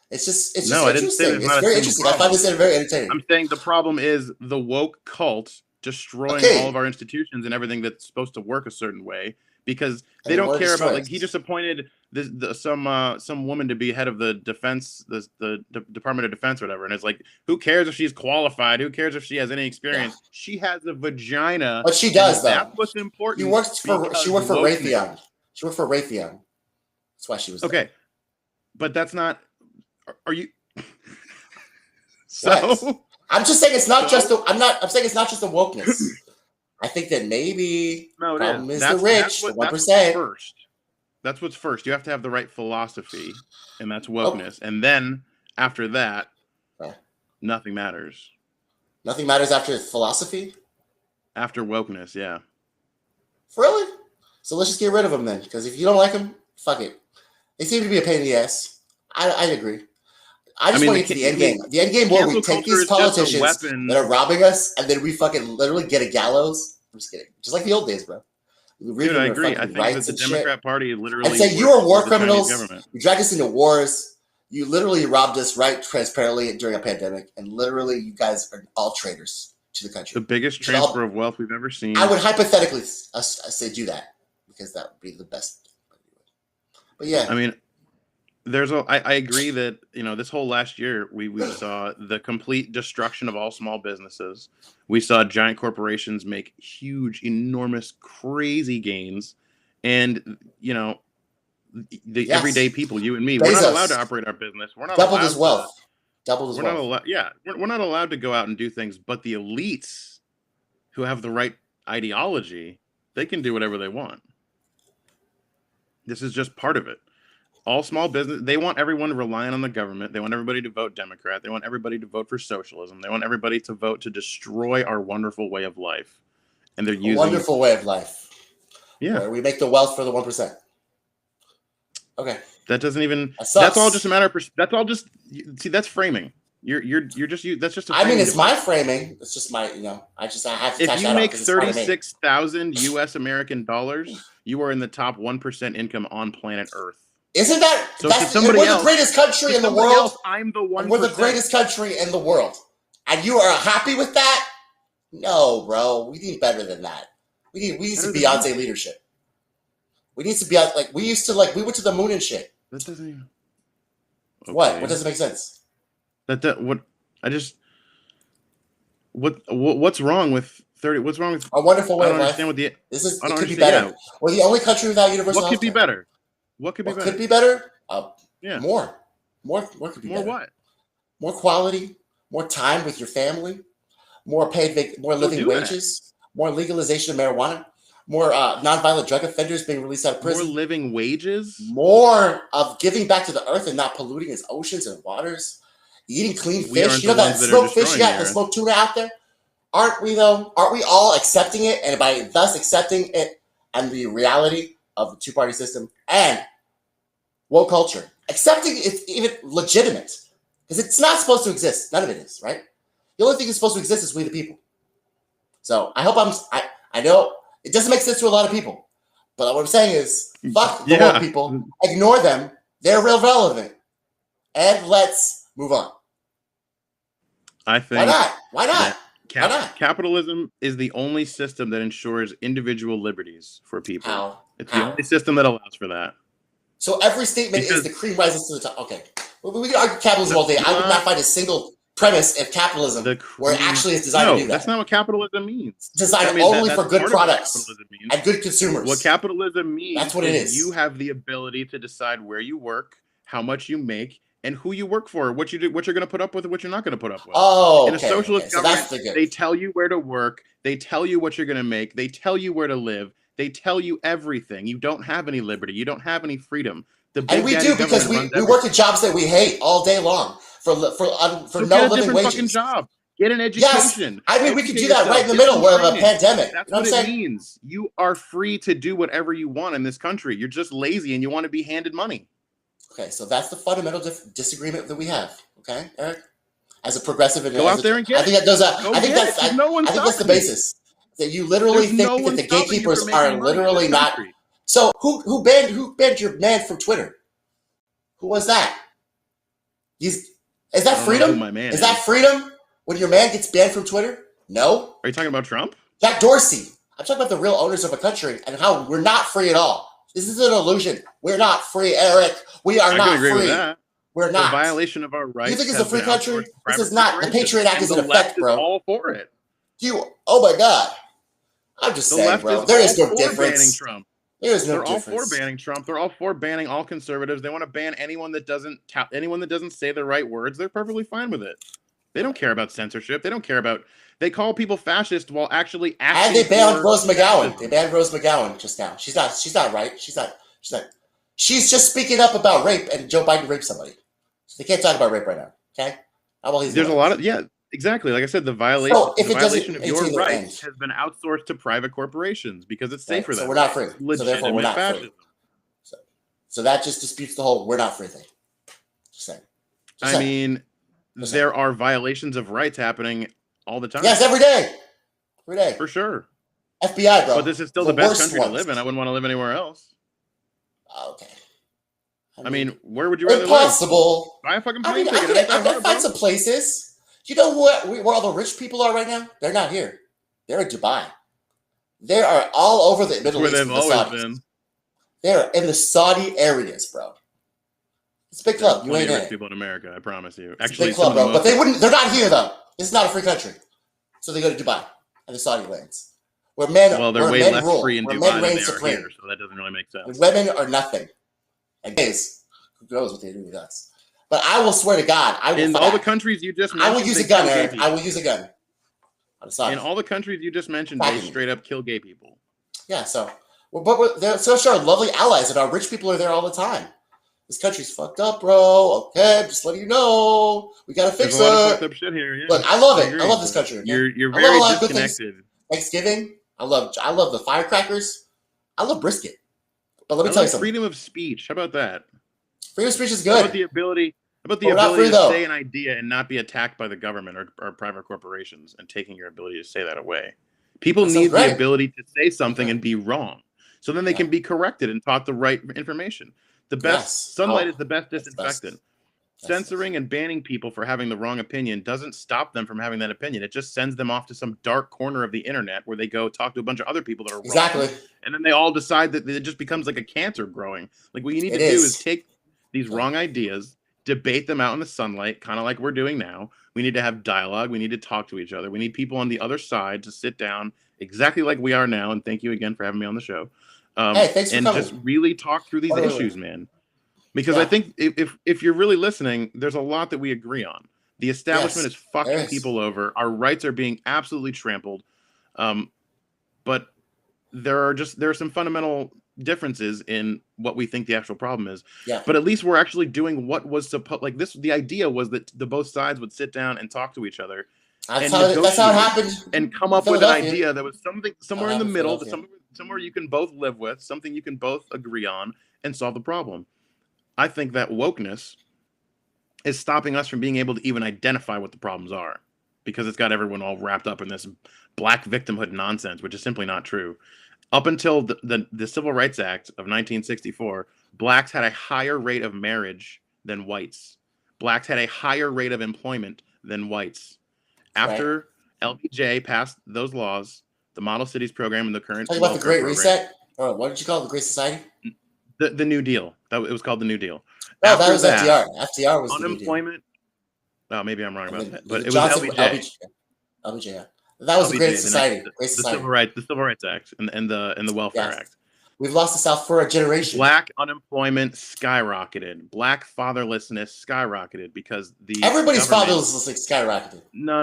[SPEAKER 2] It's just
[SPEAKER 3] I didn't say
[SPEAKER 2] interesting. It's very interesting. I find this very entertaining.
[SPEAKER 3] I'm saying the problem is the woke cult destroying all of our institutions and everything that's supposed to work a certain way because they don't care about he just appointed some woman to be head of the defense, the Department of Defense or whatever, and it's like, who cares if she's qualified? Who cares if she has any experience? Yeah. She has a vagina.
[SPEAKER 2] But she does though.
[SPEAKER 3] That's what's important.
[SPEAKER 2] She worked for Raytheon. She worked for Raytheon. That's why she was
[SPEAKER 3] okay. But that's not. Are you?
[SPEAKER 2] I'm just saying it's not just the. I'm saying it's not just the wokeness. I think that maybe
[SPEAKER 3] it
[SPEAKER 2] is the rich, the 1%.
[SPEAKER 3] That's what's first. You have to have the right philosophy, and that's wokeness. And then after that, nothing matters.
[SPEAKER 2] Nothing matters after philosophy.
[SPEAKER 3] After wokeness, yeah.
[SPEAKER 2] Really? So let's just get rid of them then, because if you don't like them, fuck it. They seem to be a pain in the ass. I agree. I just want to get to the end game. The end game where we take these politicians that are robbing us, and then we fucking literally get a gallows. I'm just kidding. Just like the old days, bro.
[SPEAKER 3] Dude, I agree. I think that the Democrat Party literally
[SPEAKER 2] and say you are war criminals. You dragged us into wars. You literally robbed us right transparently during a pandemic, and literally you guys are all traitors to the country.
[SPEAKER 3] The biggest transfer of wealth we've ever seen.
[SPEAKER 2] I would hypothetically say do that because that would be the best. But yeah,
[SPEAKER 3] I mean. I agree that, this whole last year, we saw the complete destruction of all small businesses. We saw giant corporations make huge, enormous, crazy gains. And, the everyday people, you and me, we're not allowed to operate our business. We're not
[SPEAKER 2] doubled his wealth. Doubled his wealth.
[SPEAKER 3] We're not allowed to go out and do things. But the elites who have the right ideology, they can do whatever they want. This is just part of it. All small business, they want everyone relying on the government. They want everybody to vote Democrat. They want everybody to vote for socialism. They want everybody to vote to destroy our wonderful way of life. And they're using
[SPEAKER 2] wonderful way of life.
[SPEAKER 3] Yeah.
[SPEAKER 2] Where we make the wealth for the 1%. Okay.
[SPEAKER 3] That doesn't even, that's all just a matter of, that's all just, see, that's framing. You're just, that's just,
[SPEAKER 2] I mean, it's my framing. It's just my, I have to
[SPEAKER 3] if you make 36,000 US American dollars, you are in the top 1% income on planet Earth.
[SPEAKER 2] Isn't that
[SPEAKER 3] so
[SPEAKER 2] we're the greatest country in the world?
[SPEAKER 3] I'm the one.
[SPEAKER 2] We're the greatest country in the world, and you are happy with that? No, bro. We need better than that. We need some Beyonce leadership. We need to be like we used to. We went to the moon and shit.
[SPEAKER 3] That doesn't even.
[SPEAKER 2] Okay. What? What doesn't make sense?
[SPEAKER 3] What's wrong with 30? What's wrong with
[SPEAKER 2] a wonderful way of life? It could be better. We're the only country without universal health care.
[SPEAKER 3] What could be better? What could be better?
[SPEAKER 2] Yeah. More could be better. More
[SPEAKER 3] what?
[SPEAKER 2] More quality, more time with your family, more living wages, more legalization of marijuana, more nonviolent drug offenders being released out of prison.
[SPEAKER 3] More living wages?
[SPEAKER 2] More of giving back to the earth and not polluting its oceans and waters. eating clean
[SPEAKER 3] We
[SPEAKER 2] fish.
[SPEAKER 3] aren't
[SPEAKER 2] You know
[SPEAKER 3] the
[SPEAKER 2] that
[SPEAKER 3] ones that are
[SPEAKER 2] smoked fish you
[SPEAKER 3] destroying
[SPEAKER 2] got,
[SPEAKER 3] the
[SPEAKER 2] the
[SPEAKER 3] earth.
[SPEAKER 2] smoked tuna out there? Aren't we though? Aren't we all accepting it, and by thus accepting it and the reality of the two-party system and woke culture, accepting it's even legitimate because it's not supposed to exist. None of it is, right? The only thing that's supposed to exist is we the people. So I hope I know it doesn't make sense to a lot of people, but what I'm saying is fuck the woke people, ignore them. They're real relevant, and let's move on.
[SPEAKER 3] I think
[SPEAKER 2] Why not? Why not?
[SPEAKER 3] that
[SPEAKER 2] Why not?
[SPEAKER 3] capitalism is the only system that ensures individual liberties for people.
[SPEAKER 2] How?
[SPEAKER 3] It's
[SPEAKER 2] How?
[SPEAKER 3] the only system that allows for that.
[SPEAKER 2] So every statement is
[SPEAKER 3] Because-
[SPEAKER 2] the cream rises to the top. Okay, well, we can argue capitalism all day. I would not find a single premise of capitalism where it actually is designed to do that.
[SPEAKER 3] That's not what capitalism means.
[SPEAKER 2] It's designed only for good
[SPEAKER 3] part of what
[SPEAKER 2] products
[SPEAKER 3] capitalism means.
[SPEAKER 2] and good consumers.
[SPEAKER 3] What capitalism means
[SPEAKER 2] That's what it is.
[SPEAKER 3] You have the ability to decide where you work, how much you make, and who you work for, what you do, what you're going to put up with, and what you're not going to put up with.
[SPEAKER 2] Oh,
[SPEAKER 3] in a socialist
[SPEAKER 2] so
[SPEAKER 3] government,
[SPEAKER 2] that's the good.
[SPEAKER 3] they tell you where to work, they tell you what you're going to make, they tell you where to live, they tell you everything. You don't have any liberty, you don't have any freedom.
[SPEAKER 2] And we do because we work at jobs that we hate all day long for no living wages.
[SPEAKER 3] Fucking job. Get an education.
[SPEAKER 2] Yes, I mean we could do that right in the middle of a pandemic.
[SPEAKER 3] That's
[SPEAKER 2] you know
[SPEAKER 3] what
[SPEAKER 2] it
[SPEAKER 3] means. You are free to do whatever you want in this country. You're just lazy and you want to be handed money.
[SPEAKER 2] Okay, so that's the fundamental disagreement that we have. Okay, Eric, as a progressive,
[SPEAKER 3] go out there and get.
[SPEAKER 2] I think that does. I think that's the basis. That you literally think that the gatekeepers are literally not. So who banned your man from Twitter? Who was that? Is that freedom? Is that freedom when your man gets banned from Twitter? No.
[SPEAKER 3] Are you talking about Trump?
[SPEAKER 2] Jack Dorsey. I'm talking about the real owners of a country and how we're not free at all. This is an illusion. We're not free, Eric. We are not free.
[SPEAKER 3] With that.
[SPEAKER 2] We're not.
[SPEAKER 3] The violation of our rights.
[SPEAKER 2] You think it's a free country? This is not. The Patriot Act is in effect, bro.
[SPEAKER 3] All for it.
[SPEAKER 2] Oh my God. I'm just saying, bro. There is no difference.
[SPEAKER 3] Trump.
[SPEAKER 2] There is no
[SPEAKER 3] They're
[SPEAKER 2] difference.
[SPEAKER 3] all for banning Trump. They're all for banning all conservatives. They want to ban anyone that doesn't say the right words. They're perfectly fine with it. They don't care about censorship. They don't care about. They call people fascist while actually acting.
[SPEAKER 2] And they banned Rose McGowan. They banned Rose McGowan just now. She's not right. She's just speaking up about rape and Joe Biden raped somebody. So they can't talk about rape right now. Okay.
[SPEAKER 3] There's a lot of exactly. Like I said, the violation of your rights has been outsourced to private corporations because it's safer.
[SPEAKER 2] So we're not free. So therefore, we're not free. So that just disputes the whole "we're not free" thing. Just saying.
[SPEAKER 3] I mean, there are violations of rights happening all the time.
[SPEAKER 2] Yes, every day. Every day.
[SPEAKER 3] For sure.
[SPEAKER 2] FBI, bro.
[SPEAKER 3] But this is still the best country to live in. I wouldn't want to live anywhere else.
[SPEAKER 2] Okay.
[SPEAKER 3] I mean, where would you rather
[SPEAKER 2] live?
[SPEAKER 3] Buy a fucking plane ticket.
[SPEAKER 2] I can find some places. You know where all the rich people are right now? They're not here. They're in Dubai. They are all over the Middle East.
[SPEAKER 3] Where they've always been.
[SPEAKER 2] They're in the Saudi areas, bro. It's a big club. You ain't in it.
[SPEAKER 3] People in America, I promise you.
[SPEAKER 2] Actually, it's a big club, bro. But they're not here though. This is not a free country. So they go to Dubai and the Saudi lands. Where men
[SPEAKER 3] they're way less
[SPEAKER 2] rule,
[SPEAKER 3] free in Dubai than they are here, so that doesn't really make sense.
[SPEAKER 2] Women are nothing. And gays, who knows what they do with us. But I will swear to God,
[SPEAKER 3] in all the countries you just mentioned,
[SPEAKER 2] I will use a gun, Eric. I will use a gun.
[SPEAKER 3] In all the countries you just mentioned, they straight up kill gay people.
[SPEAKER 2] Yeah, so they're such our lovely allies, and our rich people are there all the time. This country's fucked up, bro. Okay, just letting you know, we gotta fix it.
[SPEAKER 3] There's a lot of fucked up shit here. Yeah.
[SPEAKER 2] Look, I love it. I love this country.
[SPEAKER 3] You're very disconnected.
[SPEAKER 2] Thanksgiving, I love the firecrackers. I love brisket. But let me tell you something.
[SPEAKER 3] Freedom of speech. How about that?
[SPEAKER 2] Freedom of speech is good.
[SPEAKER 3] How about the ability to say an idea and not be attacked by the government or private corporations and taking your ability to say that away. People need the ability to say something and be wrong, so then they can be corrected and taught the right information. The best sunlight is the best disinfectant. Censoring and banning people for having the wrong opinion doesn't stop them from having that opinion. It just sends them off to some dark corner of the internet where they go talk to a bunch of other people that are wrong. And then they all decide that it just becomes like a cancer growing. Like what you need to do is take these wrong ideas, debate them out in the sunlight, kind of like we're doing now. We need to have dialogue. We need to talk to each other. We need people on the other side to sit down exactly like we are now. And thank you again for having me on the show.
[SPEAKER 2] Hey, thanks for coming.
[SPEAKER 3] Just really talk through these issues, man. Because I think if you're really listening, there's a lot that we agree on. The establishment is fucking people over. Our rights are being absolutely trampled. But there are some fundamental differences in what we think the actual problem is.
[SPEAKER 2] Yeah.
[SPEAKER 3] But at least we're actually doing what was supposed. Like this, the idea was that the both sides would sit down and talk to each other
[SPEAKER 2] That's
[SPEAKER 3] and
[SPEAKER 2] how it
[SPEAKER 3] negotiate
[SPEAKER 2] happened
[SPEAKER 3] and come
[SPEAKER 2] in
[SPEAKER 3] up with an
[SPEAKER 2] Philadelphia.
[SPEAKER 3] idea that was something somewhere in the
[SPEAKER 2] happened in
[SPEAKER 3] middle,
[SPEAKER 2] Philadelphia.
[SPEAKER 3] somewhere you can both live with, something you can both agree on, and solve the problem. I think that wokeness is stopping us from being able to even identify what the problems are, because it's got everyone all wrapped up in this black victimhood nonsense, which is simply not true. Up until the Civil Rights Act of 1964, blacks had a higher rate of marriage than whites. Blacks had a higher rate of employment than whites. After LBJ passed those laws, the Model Cities program and the current
[SPEAKER 2] Talking about the Great
[SPEAKER 3] program,
[SPEAKER 2] Reset, or what did you call it? The Great Society?
[SPEAKER 3] the New Deal. It was called the New Deal.
[SPEAKER 2] No,
[SPEAKER 3] After
[SPEAKER 2] that was FDR. FDR was the New Deal.
[SPEAKER 3] unemployment. Oh, maybe I'm wrong about that, but it was
[SPEAKER 2] Johnson,
[SPEAKER 3] LBJ.
[SPEAKER 2] LBJ, yeah. That was the Great Society.
[SPEAKER 3] The Civil Rights Act and the Welfare Act.
[SPEAKER 2] We've lost the South for a generation.
[SPEAKER 3] Black unemployment skyrocketed. Black fatherlessness skyrocketed because
[SPEAKER 2] everybody's fatherlessness skyrocketed.
[SPEAKER 3] No.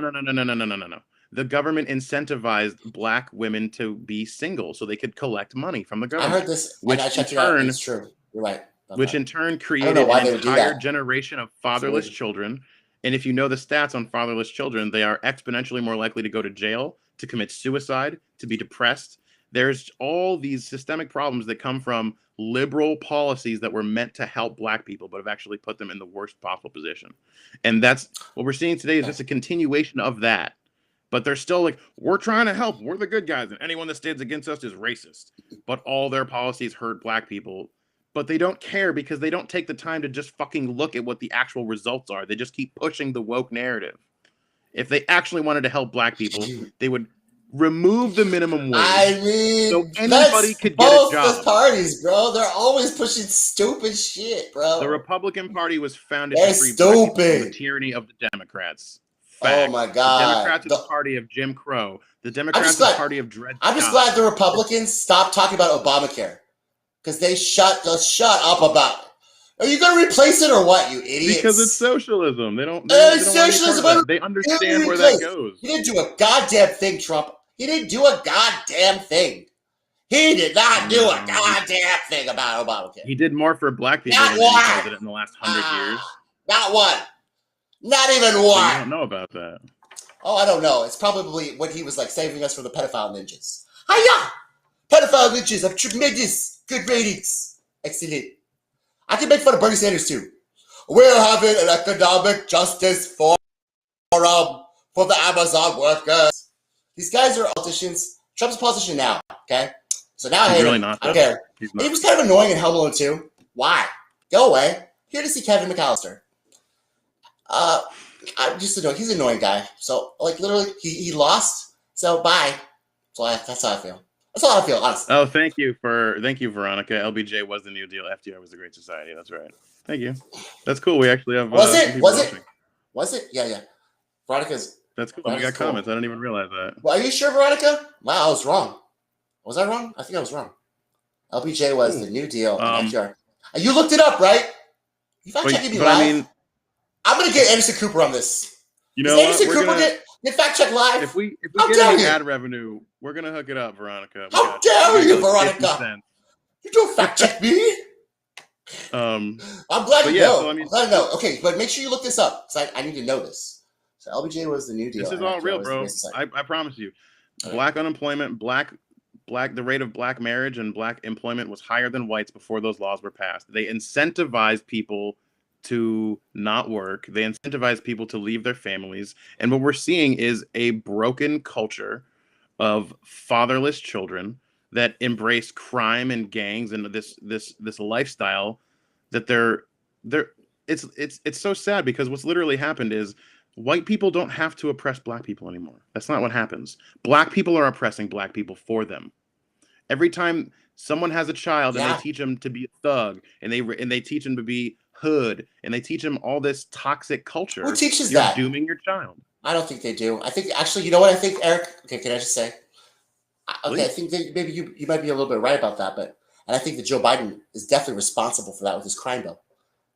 [SPEAKER 3] The government incentivized black women to be single so they could collect money from the government.
[SPEAKER 2] I heard this, which I checked it out. It's true. You're right.
[SPEAKER 3] Which in turn created an entire generation of fatherless children. And if you know the stats on fatherless children, they are exponentially more likely to go to jail, to commit suicide, to be depressed. There's all these systemic problems that come from liberal policies that were meant to help black people, but have actually put them in the worst possible position. And that's what we're seeing today, is just a continuation of that. But they're still like, we're trying to help. We're the good guys. And anyone that stands against us is racist. But all their policies hurt black people. But they don't care because they don't take the time to just fucking look at what the actual results are. They just keep pushing the woke narrative. If they actually wanted to help black people, they would remove the minimum wage.
[SPEAKER 2] I mean,
[SPEAKER 3] so anybody could get a job.
[SPEAKER 2] Both the parties, bro. They're always pushing stupid shit, bro.
[SPEAKER 3] The Republican Party was founded to free
[SPEAKER 2] black people
[SPEAKER 3] from the tyranny of the Democrats.
[SPEAKER 2] Fact. Oh my God!
[SPEAKER 3] The Democrats are the party of Jim Crow. The Democrats are the party of Dred Scott.
[SPEAKER 2] I'm just glad the Republicans stopped talking about Obamacare, because they shut up about it. Are you going to replace it or what, you idiots?
[SPEAKER 3] Because it's socialism. They don't.
[SPEAKER 2] Socialism.
[SPEAKER 3] They understand where that goes.
[SPEAKER 2] He didn't do a goddamn thing, Trump. He didn't do a goddamn thing. He did not do a goddamn thing about Obamacare.
[SPEAKER 3] He did more for black people than any president in the last 100 years.
[SPEAKER 2] Not one. Not even one.
[SPEAKER 3] You don't know about that.
[SPEAKER 2] Oh, I don't know. It's probably when he was like saving us from the pedophile ninjas. Hiya! Pedophile ninjas have tremendous good ratings. Excellent. I can make fun of Bernie Sanders too. We're having an economic justice forum for the Amazon workers. These guys are politicians. Trump's a politician now, okay? So now I hate him. I don't care. He was kind of annoying in Home Alone 2. Why? Go away. Here to see Kevin McAllister. I'm just annoying. He's an annoying guy. So, like, literally, he lost. So, bye. So that's how I feel. That's all I feel, honestly.
[SPEAKER 3] Oh, thank you, Veronica. LBJ was the New Deal. FDR was the Great Society. That's right. Thank you. That's cool. We actually have.
[SPEAKER 2] Was it? Yeah. Veronica's.
[SPEAKER 3] That's cool. We got comments. I didn't even realize that.
[SPEAKER 2] Well, are you sure, Veronica? Wow, I was wrong. Was I wrong? I think I was wrong. LBJ was the New Deal. And FDR. You looked it up, right? You fact checking me live? I mean, I'm gonna get Anderson Cooper on this.
[SPEAKER 3] You know,
[SPEAKER 2] Anderson Cooper get fact check live.
[SPEAKER 3] If we get any ad revenue, we're gonna hook it up, Veronica.
[SPEAKER 2] How dare you, Veronica? You don't fact check me. I'm glad you know. So, I'm glad to know. Okay, but make sure you look this up because I need to know this. So LBJ was the New Deal.
[SPEAKER 3] This is all real, bro. I promise you. Black unemployment, the rate of black marriage and black employment was higher than whites before those laws were passed. They incentivized people to not work. They incentivize people to leave their families. And what we're seeing is a broken culture of fatherless children that embrace crime and gangs and this lifestyle that it's so sad, because what's literally happened is white people don't have to oppress black people anymore. That's not what happens. Black people are oppressing black people for them. Every time someone has a child and they teach them to be a thug and they teach them to be hood and they teach them all this toxic culture.
[SPEAKER 2] Who teaches that?
[SPEAKER 3] You're dooming your child.
[SPEAKER 2] I don't think they do. I think actually, you know what I think, Eric? Okay, can I just say? Okay, I think that maybe you might be a little bit right about that, and I think that Joe Biden is definitely responsible for that with his crime bill.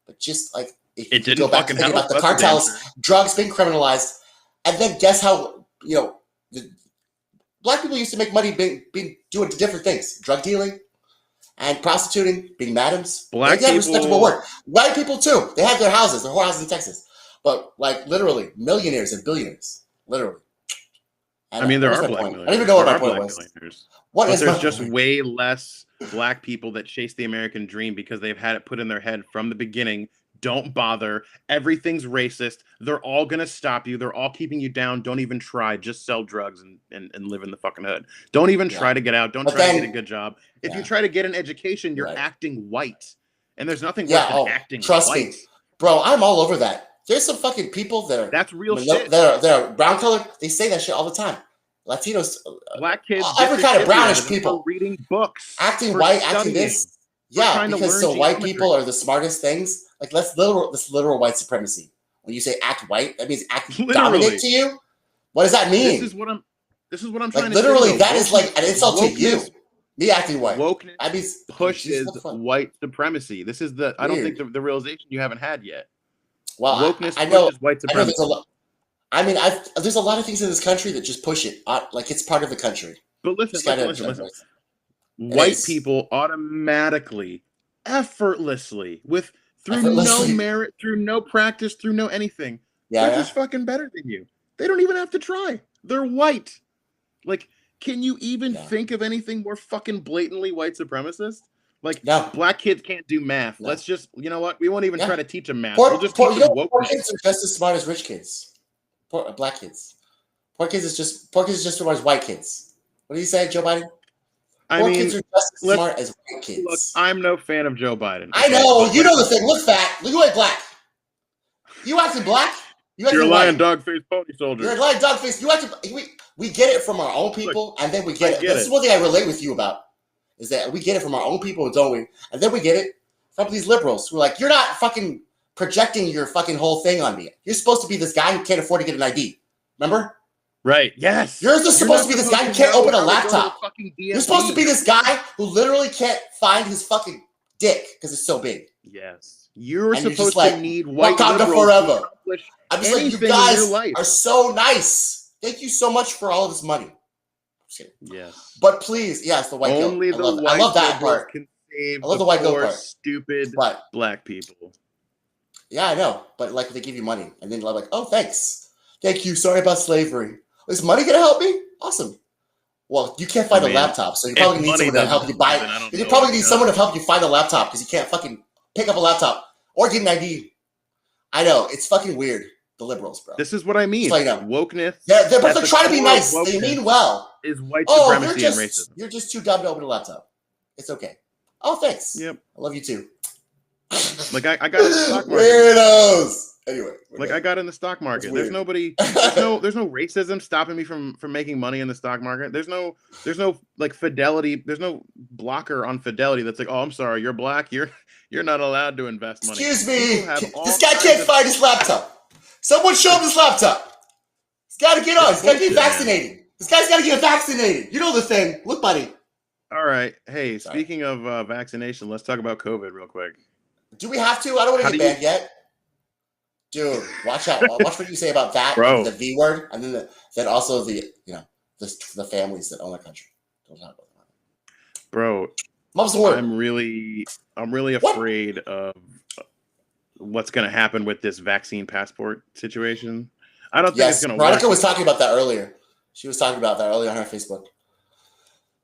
[SPEAKER 2] But just like if you go back to thinking about the cartels, drugs being criminalized, and then guess how black people used to make money being doing different things, drug dealing, and prostituting, being madams.
[SPEAKER 3] Black
[SPEAKER 2] they have
[SPEAKER 3] people,
[SPEAKER 2] respectable work. White people too. They have their houses, their whorehouses in Texas. But like literally millionaires and billionaires, literally.
[SPEAKER 3] I mean, there are black
[SPEAKER 2] millionaires.
[SPEAKER 3] millionaires.
[SPEAKER 2] I don't even know what
[SPEAKER 3] There
[SPEAKER 2] my
[SPEAKER 3] are
[SPEAKER 2] point
[SPEAKER 3] black
[SPEAKER 2] was.
[SPEAKER 3] millionaires.
[SPEAKER 2] What
[SPEAKER 3] But
[SPEAKER 2] is
[SPEAKER 3] there's
[SPEAKER 2] my
[SPEAKER 3] just
[SPEAKER 2] point?
[SPEAKER 3] way less black people that chase the American dream because they've had it put in their head from the beginning. Don't bother. Everything's racist. They're all going to stop you. They're all keeping you down. Don't even try. Just sell drugs and live in the fucking hood. Don't even try to get out. Don't try to get a good job. If you try to get an education, you're acting white. And there's nothing worse than acting
[SPEAKER 2] trust
[SPEAKER 3] white.
[SPEAKER 2] me. Bro, I'm all over that. There's some fucking people that are
[SPEAKER 3] that's real shit.
[SPEAKER 2] They're brown colored. They say that shit all the time. Latinos,
[SPEAKER 3] black kids,
[SPEAKER 2] every kind of brownish people
[SPEAKER 3] reading books,
[SPEAKER 2] acting white,
[SPEAKER 3] studying,
[SPEAKER 2] acting this. Yeah, because so white people are the smartest things. Like this literal white supremacy. When you say act white, that means act dominant to you. What does that mean?
[SPEAKER 3] This is what I'm
[SPEAKER 2] like,
[SPEAKER 3] trying to
[SPEAKER 2] literally,
[SPEAKER 3] say.
[SPEAKER 2] That is like an insult to you. Me acting white.
[SPEAKER 3] Wokeness
[SPEAKER 2] I mean,
[SPEAKER 3] pushes white supremacy. This is the I don't think the realization you haven't had yet.
[SPEAKER 2] Well,
[SPEAKER 3] wokeness
[SPEAKER 2] I know,
[SPEAKER 3] pushes white supremacy.
[SPEAKER 2] I mean, there's a lot of things in this country that just push it. Like it's part of the country.
[SPEAKER 3] But listen. White people automatically, effortlessly, through no merit, through no practice, through no anything, they're just fucking better than you. They don't even have to try. They're white. Like, can you even think of anything more fucking blatantly white supremacist? Like, black kids can't do math. Let's just, you know what? We won't even try to teach them math. We'll just teach them wokeness.
[SPEAKER 2] Poor kids are just as smart as rich kids. Black kids. Poor kids is just as smart as white kids. What do you say, Joe Biden? Poor kids are just as smart as white kids.
[SPEAKER 3] Look, I'm no fan of Joe Biden.
[SPEAKER 2] I know. You know the thing. Look fat. Look like black. You acting black?
[SPEAKER 3] You're a lying dog-faced pony soldier.
[SPEAKER 2] You're a lying dog-faced. You acting. We get it from our own people, and then we get it. This is one thing I relate with you about. Is that we get it from our own people, don't we? And then we get it from these liberals who are like, you're not fucking projecting your fucking whole thing on me. You're supposed to be this guy who can't afford to get an ID. Remember?
[SPEAKER 3] Right. Yes.
[SPEAKER 2] You're just supposed to be this guy who can't open a laptop. You're supposed to be this guy who literally can't find his fucking dick because it's so big.
[SPEAKER 3] Yes. You're supposed to need white
[SPEAKER 2] Wakanda forever. I'm just like, you guys
[SPEAKER 3] are
[SPEAKER 2] so nice. Thank you so much for all of this money.
[SPEAKER 3] Yes.
[SPEAKER 2] But please, yes, the white guilt. I love that part.
[SPEAKER 3] I
[SPEAKER 2] love the white guilt part.
[SPEAKER 3] Stupid black people.
[SPEAKER 2] Yeah, I know. But like they give you money and then they're like, oh, thanks. Thank you. Sorry about slavery. Is money gonna help me? Awesome. Well, you can't find a laptop, so you probably need someone to help you buy it. You probably need someone to help you find a laptop because you can't fucking pick up a laptop or get an ID. I know. It's fucking weird. The liberals, bro.
[SPEAKER 3] This is what I mean. Wokeness.
[SPEAKER 2] Yeah, they're trying to be nice. They mean well.
[SPEAKER 3] Is white supremacy and racism.
[SPEAKER 2] You're just too dumb to open a laptop. It's okay. Oh, thanks.
[SPEAKER 3] Yep.
[SPEAKER 2] I love you too.
[SPEAKER 3] Like I got in the stock market.
[SPEAKER 2] Weirdos. Anyway.
[SPEAKER 3] Like I got in the stock market. There's no racism stopping me from making money in the stock market. There's no like fidelity. There's no blocker on fidelity that's like, oh, I'm sorry, you're black. You're not allowed to invest money.
[SPEAKER 2] Excuse me. This guy can't find his laptop. Someone show him his laptop. He's got to get on. He's got to get vaccinated. This guy's got to get vaccinated. You know the thing. Look, buddy.
[SPEAKER 3] All right. Hey, speaking of vaccination, let's talk about COVID real quick.
[SPEAKER 2] Do we have to? I don't want to get banned yet. Dude, watch out. Watch what you say about that,
[SPEAKER 3] bro.
[SPEAKER 2] The V word, and then also the families that own the country. Don't talk about that.
[SPEAKER 3] Bro, I'm really afraid of what's going to happen with this vaccine passport situation. I don't think it's going to work.
[SPEAKER 2] Veronica was talking about that earlier. She was talking about that earlier on her Facebook.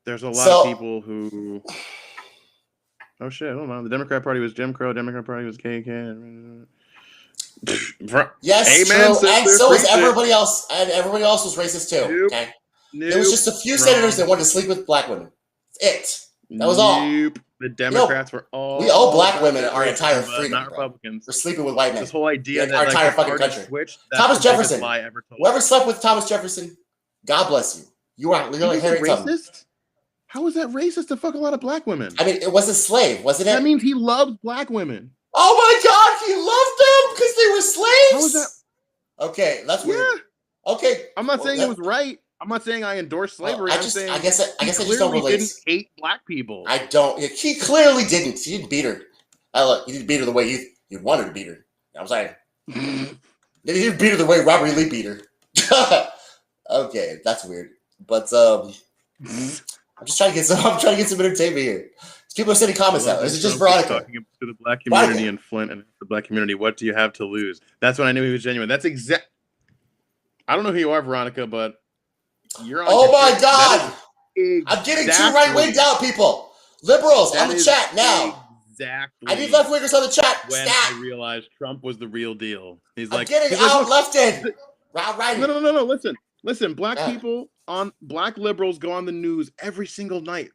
[SPEAKER 3] There's a lot of people who... Oh, shit. Hold on. The Democrat Party was Jim Crow. Democrat Party was KK.
[SPEAKER 2] Yes,
[SPEAKER 3] amen,
[SPEAKER 2] true. And so is everybody else. And everybody else was racist, too. Okay? There was just a few senators that wanted to sleep with black women. That was all.
[SPEAKER 3] The Democrats were all...
[SPEAKER 2] We owe black women our entire freedom,
[SPEAKER 3] not Republicans.
[SPEAKER 2] We're sleeping with white men.
[SPEAKER 3] This whole idea that
[SPEAKER 2] our entire fucking country. Thomas Jefferson. Whoever slept with Thomas Jefferson, God bless you. You are literally Harry Tubman.
[SPEAKER 3] How is that racist to fuck a lot of black women?
[SPEAKER 2] I mean, it was a slave, wasn't it?
[SPEAKER 3] That means he loves black women.
[SPEAKER 2] Oh my God, he loved them because they were slaves?
[SPEAKER 3] How is that?
[SPEAKER 2] Okay, that's weird. Yeah. Okay.
[SPEAKER 3] I'm not saying it was right. I'm not saying I endorse slavery.
[SPEAKER 2] I guess I just don't relate.
[SPEAKER 3] He didn't hate black people.
[SPEAKER 2] I don't. He clearly didn't. He didn't beat her. Look, he didn't beat her the way you wanted to beat her. You know what I'm saying? He didn't beat her the way Robert E. Lee beat her. Okay, that's weird. But I'm just trying to get some. I'm trying to get some entertainment here. People are sending comments out. Is it just Veronica?
[SPEAKER 3] Talking to the black community in Flint and the black community, what do you have to lose? That's when I knew he was genuine. That's exact. I don't know who you are, Veronica, but you're on.
[SPEAKER 2] Oh my God! I'm getting 2 right-winged out, people. Liberals on the chat now.
[SPEAKER 3] Exactly.
[SPEAKER 2] I need left-wingers on the chat.
[SPEAKER 3] When I realized Trump was the real deal. He's like,
[SPEAKER 2] getting out-lefted. Right.
[SPEAKER 3] No. Listen. Black people black liberals go on the news every single night.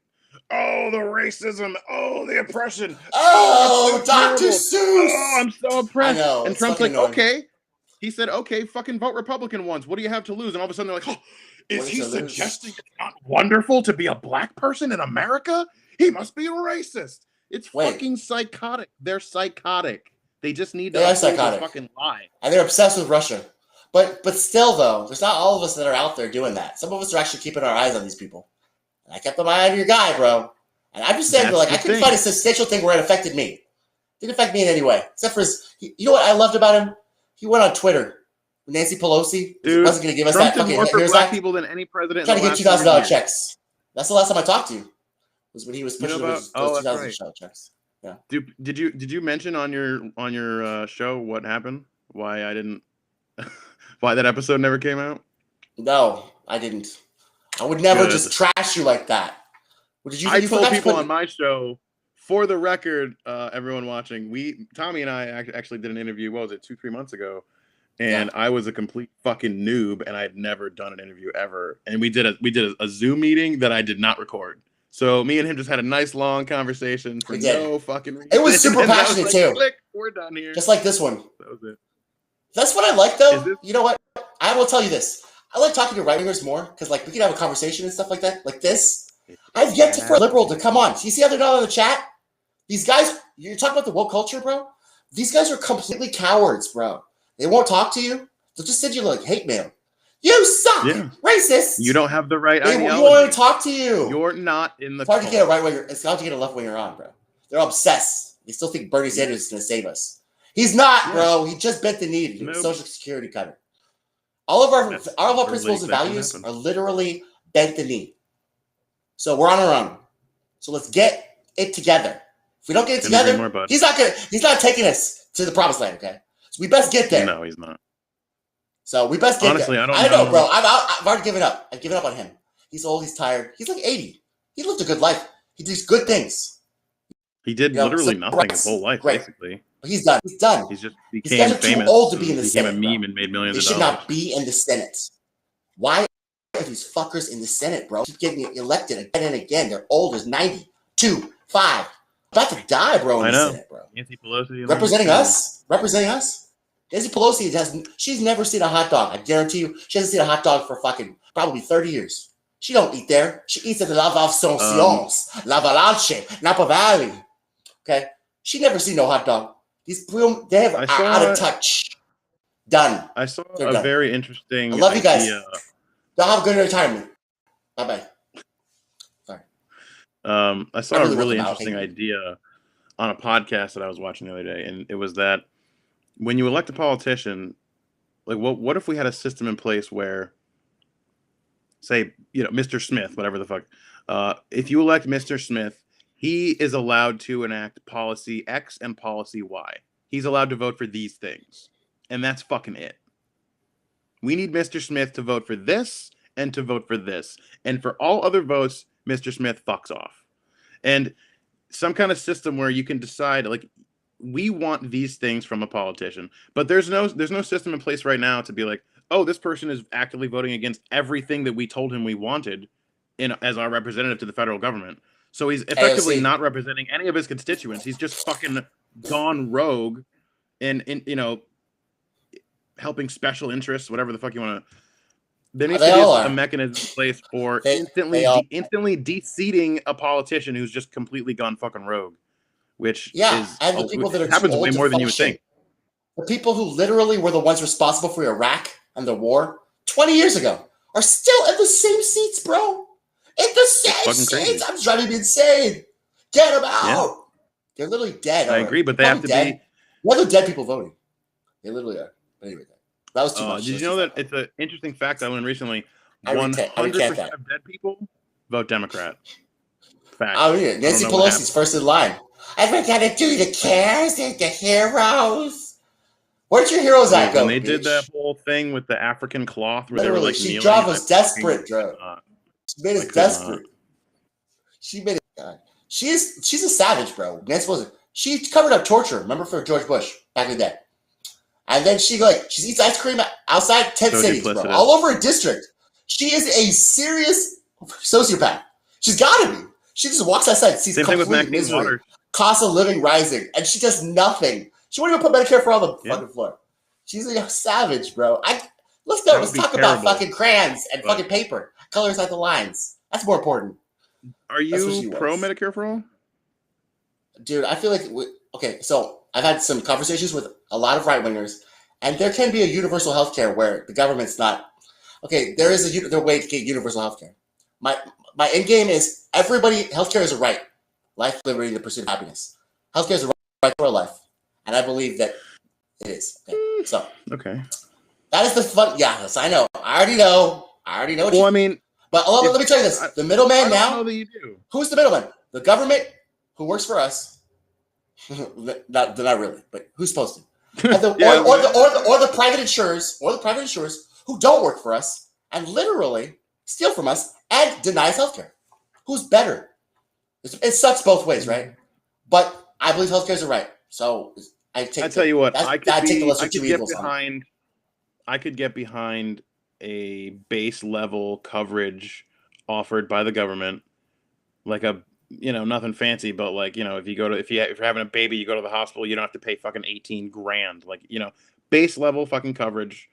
[SPEAKER 3] Oh, the racism. Oh, the oppression.
[SPEAKER 2] Oh, Dr. Seuss.
[SPEAKER 3] Oh, I'm so oppressed.
[SPEAKER 2] I know,
[SPEAKER 3] and Trump's like,
[SPEAKER 2] annoying.
[SPEAKER 3] okay. He said, okay, fucking vote Republican once. What do you have to lose? And all of a sudden they're like, oh, is he suggesting it's not wonderful to be a black person in America? He must be a racist. It's fucking psychotic. They're psychotic. They just need to fucking lie.
[SPEAKER 2] And they're obsessed with Russia. But still, though, there's not all of us that are out there doing that. Some of us are actually keeping our eyes on these people. And I kept my eye on your guy, bro. And I'm just saying, I couldn't find a substantial thing where it affected me. It didn't affect me in any way. Except for you know what I loved about him? He went on Twitter. Nancy Pelosi wasn't going to give us
[SPEAKER 3] Trump
[SPEAKER 2] that fucking...
[SPEAKER 3] more for black people than any president
[SPEAKER 2] trying to get $2,000 checks. That's the last time I talked to you. Was when he was pushing those $2,000 checks. Yeah.
[SPEAKER 3] Did you mention on your show what happened? Why I didn't... Why that episode never came out?
[SPEAKER 2] No, I didn't. I would never just trash you like that.
[SPEAKER 3] I told people on my show, for the record, everyone watching, Tommy and I actually did an interview, what was it, 2-3 months ago? And I was a complete fucking noob, and I had never done an interview ever. And we did a Zoom meeting that I did not record. So me and him just had a nice long conversation for no fucking reason.
[SPEAKER 2] It was super passionate too.
[SPEAKER 3] Click, we're done here.
[SPEAKER 2] Just like this one.
[SPEAKER 3] That was it.
[SPEAKER 2] That's what I like, though. You know what? I will tell you this. I like talking to right-wingers more because, we can have a conversation and stuff like that. Like this. I've yet for a liberal to come on. You see how they're not on the chat? These guys, you're talking about the woke culture, bro? These guys are completely cowards, bro. They won't talk to you. They'll just send you, hate mail. You suck! Yeah. Racist!
[SPEAKER 3] You don't have the right ideology.
[SPEAKER 2] They won't talk to you.
[SPEAKER 3] You're not in the...
[SPEAKER 2] It's hard to get a right-winger. It's hard to get a left-winger on, bro. They're obsessed. They still think Bernie Sanders is going to save us. He's not, bro. He just bent the knee to do Social Security cutter. All of our principles and values are literally bent the knee. So we're on our own. So let's get it together. If we don't get it together, he's not taking us to the promised land, okay? So we best get there.
[SPEAKER 3] No, he's not.
[SPEAKER 2] So we best get
[SPEAKER 3] Honestly,
[SPEAKER 2] there.
[SPEAKER 3] I don't know,
[SPEAKER 2] bro. I've already given up. I've given up on him. He's old. He's tired. He's like 80. He lived a good life. He does good things.
[SPEAKER 3] He did literally nothing his whole life, basically.
[SPEAKER 2] He's done. He's done.
[SPEAKER 3] He's just became famous.
[SPEAKER 2] Too old to be in the Senate.
[SPEAKER 3] Became a meme and made millions of dollars.
[SPEAKER 2] They should not be in the Senate. Why are these fuckers in the Senate, bro? Keep getting elected again and again. They're old as 90, 2, 5. About to die, bro, in the Senate, bro.
[SPEAKER 3] Nancy Pelosi.
[SPEAKER 2] Representing us. Nancy Pelosi she's never seen a hot dog. I guarantee you, she hasn't seen a hot dog for fucking probably 30 years. She don't eat there. She eats at the La Valsancions, La Valanche, Napa Valley. Okay? She never seen no hot dog. They have out of touch. Done.
[SPEAKER 3] I saw a very interesting
[SPEAKER 2] I love you guys. Y'all have a good retirement. Bye-bye. Sorry.
[SPEAKER 3] I saw a really interesting idea on a podcast that I was watching the other day, and it was that when you elect a politician, what if we had a system in place where, say, Mr. Smith, whatever the fuck, if you elect Mr. Smith, he is allowed to enact policy X and policy Y. He's allowed to vote for these things. And that's fucking it. We need Mr. Smith to vote for this and to vote for this. And for all other votes, Mr. Smith fucks off. And some kind of system where you can decide, we want these things from a politician. But there's no system in place right now to be like, oh, this person is actively voting against everything that we told him we wanted as our representative to the federal government. So he's effectively not representing any of his constituents. He's just fucking gone rogue and helping special interests, whatever the fuck you want to. There needs to be a mechanism in place for instantly de-seating a politician who's just completely gone fucking rogue, which
[SPEAKER 2] and the people that
[SPEAKER 3] happens way more than you would think.
[SPEAKER 2] The people who literally were the ones responsible for Iraq and the war 20 years ago are still in the same seats, bro. In the same seats. I'm driving me insane. Get them out. Yeah. They're literally dead.
[SPEAKER 3] I agree, but they have to be.
[SPEAKER 2] What are dead people voting? They literally are. Anyway, that was too much.
[SPEAKER 3] Did you know that it's an interesting fact I learned recently? 100% of dead people vote Democrat. fact.
[SPEAKER 2] Oh yeah, Nancy Pelosi's first in line. And we're gonna do the cares and the heroes. Where'd your heroes at go?
[SPEAKER 3] When they
[SPEAKER 2] bitch?
[SPEAKER 3] did that whole thing with the African cloth, where
[SPEAKER 2] Literally,
[SPEAKER 3] they were like
[SPEAKER 2] she
[SPEAKER 3] kneeling,
[SPEAKER 2] drove us desperate, bro. She made us desperate.
[SPEAKER 3] Not.
[SPEAKER 2] She made it. She's a savage, bro. Nancy Pelosi. She covered up torture. Remember for George Bush back in the day. And then she eats ice cream outside 10 cities, bro, all over a district. She is a serious sociopath. She's got to be. She just walks outside, sees complete misery, cost of living rising, and she does nothing. She won't even put Medicare for all the fucking floor. She's a savage, bro. Let's go. Let's talk about fucking crayons and fucking paper. Colors out the lines. That's more important.
[SPEAKER 3] Are you pro Medicare for all?
[SPEAKER 2] Dude, I feel like okay. So I've had some conversations with a lot of right wingers, and there can be a universal healthcare where the government's not. Okay, there is a way to get universal healthcare. My end game is everybody. Healthcare is a right. Life, liberty, the pursuit of happiness. Healthcare is a right for a life, and I believe that it is. Okay, so that is the fun. Yes, I know. I already know.
[SPEAKER 3] Well, I mean,
[SPEAKER 2] but let me tell you this: the middleman now.
[SPEAKER 3] I know that you do.
[SPEAKER 2] Who's the middleman? The government, who works for us. not really, but who's supposed to? And or the private insurers, who don't work for us and literally steal from us and deny us healthcare. Who's better? It sucks both ways, right? But I believe healthcare is a right. So I tell you what, I
[SPEAKER 3] could get behind a base level coverage offered by the government, like nothing fancy, but if you're having a baby, you go to the hospital, you don't have to pay fucking $18,000, base level fucking coverage.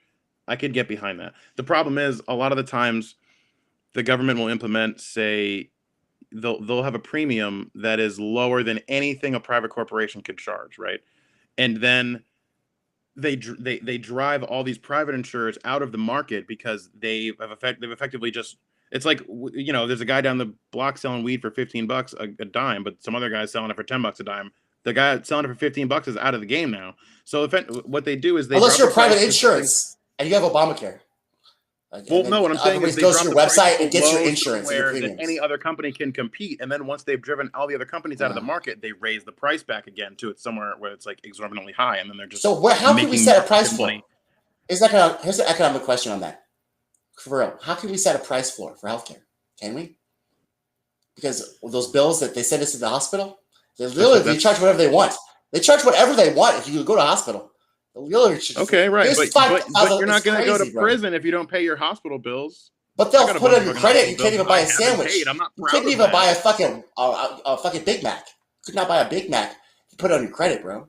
[SPEAKER 3] I could get behind that. The problem is a lot of the times the government will implement, say, they'll have a premium that is lower than anything a private corporation could charge, right? And then they drive all these private insurers out of the market because they've effectively just, it's like, there's a guy down the block selling weed for $15 a dime, but some other guy's selling it for $10 a dime. The guy selling it for $15 is out of the game now. So what they do is
[SPEAKER 2] unless you're a private insurance and you have Obamacare.
[SPEAKER 3] No, what I'm saying is they
[SPEAKER 2] goes to your website and gets your insurance
[SPEAKER 3] where any other company can compete, and then once they've driven all the other companies out of the market, they raise the price back again to it somewhere where it's like exorbitantly high, and then they're just
[SPEAKER 2] how can we set a price floor? Here's an economic question on that. For real, how can we set a price floor for healthcare? Can we? Because those bills that they send us to the hospital, they charge whatever they want. They charge whatever they want if you go to a hospital.
[SPEAKER 3] Okay, right, but you're not going to go to prison if you don't pay your hospital bills.
[SPEAKER 2] But they'll put on your credit. You can't even buy a sandwich. You couldn't even buy a fucking Big Mac. You could not buy a Big Mac. You put it on your credit, bro.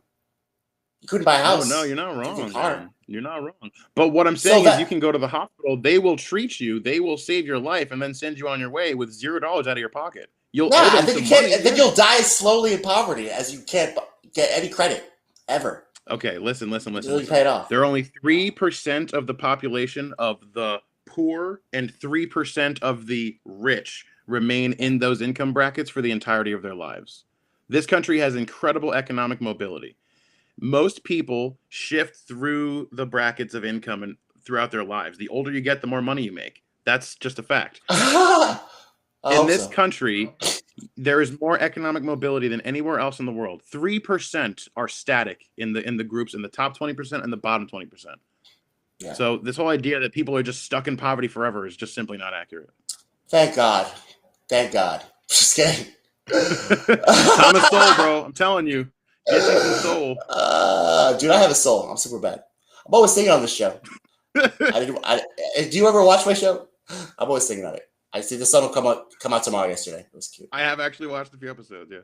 [SPEAKER 2] You couldn't buy a house.
[SPEAKER 3] No, you're not wrong. You're not wrong. But what I'm saying is you can go to the hospital. They will treat you. They will save your life and then send you on your way with $0 out of your pocket. Then
[SPEAKER 2] you'll die slowly in poverty as you can't get any credit ever.
[SPEAKER 3] Okay, listen.
[SPEAKER 2] You pay it off.
[SPEAKER 3] There are only 3% of the population of the poor and 3% of the rich remain in those income brackets for the entirety of their lives. This country has incredible economic mobility. Most people shift through the brackets of income and throughout their lives. The older you get, the more money you make. That's just a fact. In this country, there is more economic mobility than anywhere else in the world. 3% are static in the groups, in the top 20% and the bottom 20%. Yeah. So this whole idea that people are just stuck in poverty forever is just simply not accurate.
[SPEAKER 2] Thank God. Just kidding.
[SPEAKER 3] Time of soul, bro. I'm telling you. Get you some soul.
[SPEAKER 2] Dude, I have a soul. I'm super bad. I'm always singing on this show. Do you ever watch my show? I'm always singing on it. I see the sun will come out tomorrow. Yesterday, it was cute.
[SPEAKER 3] I have actually watched a few episodes. Yeah.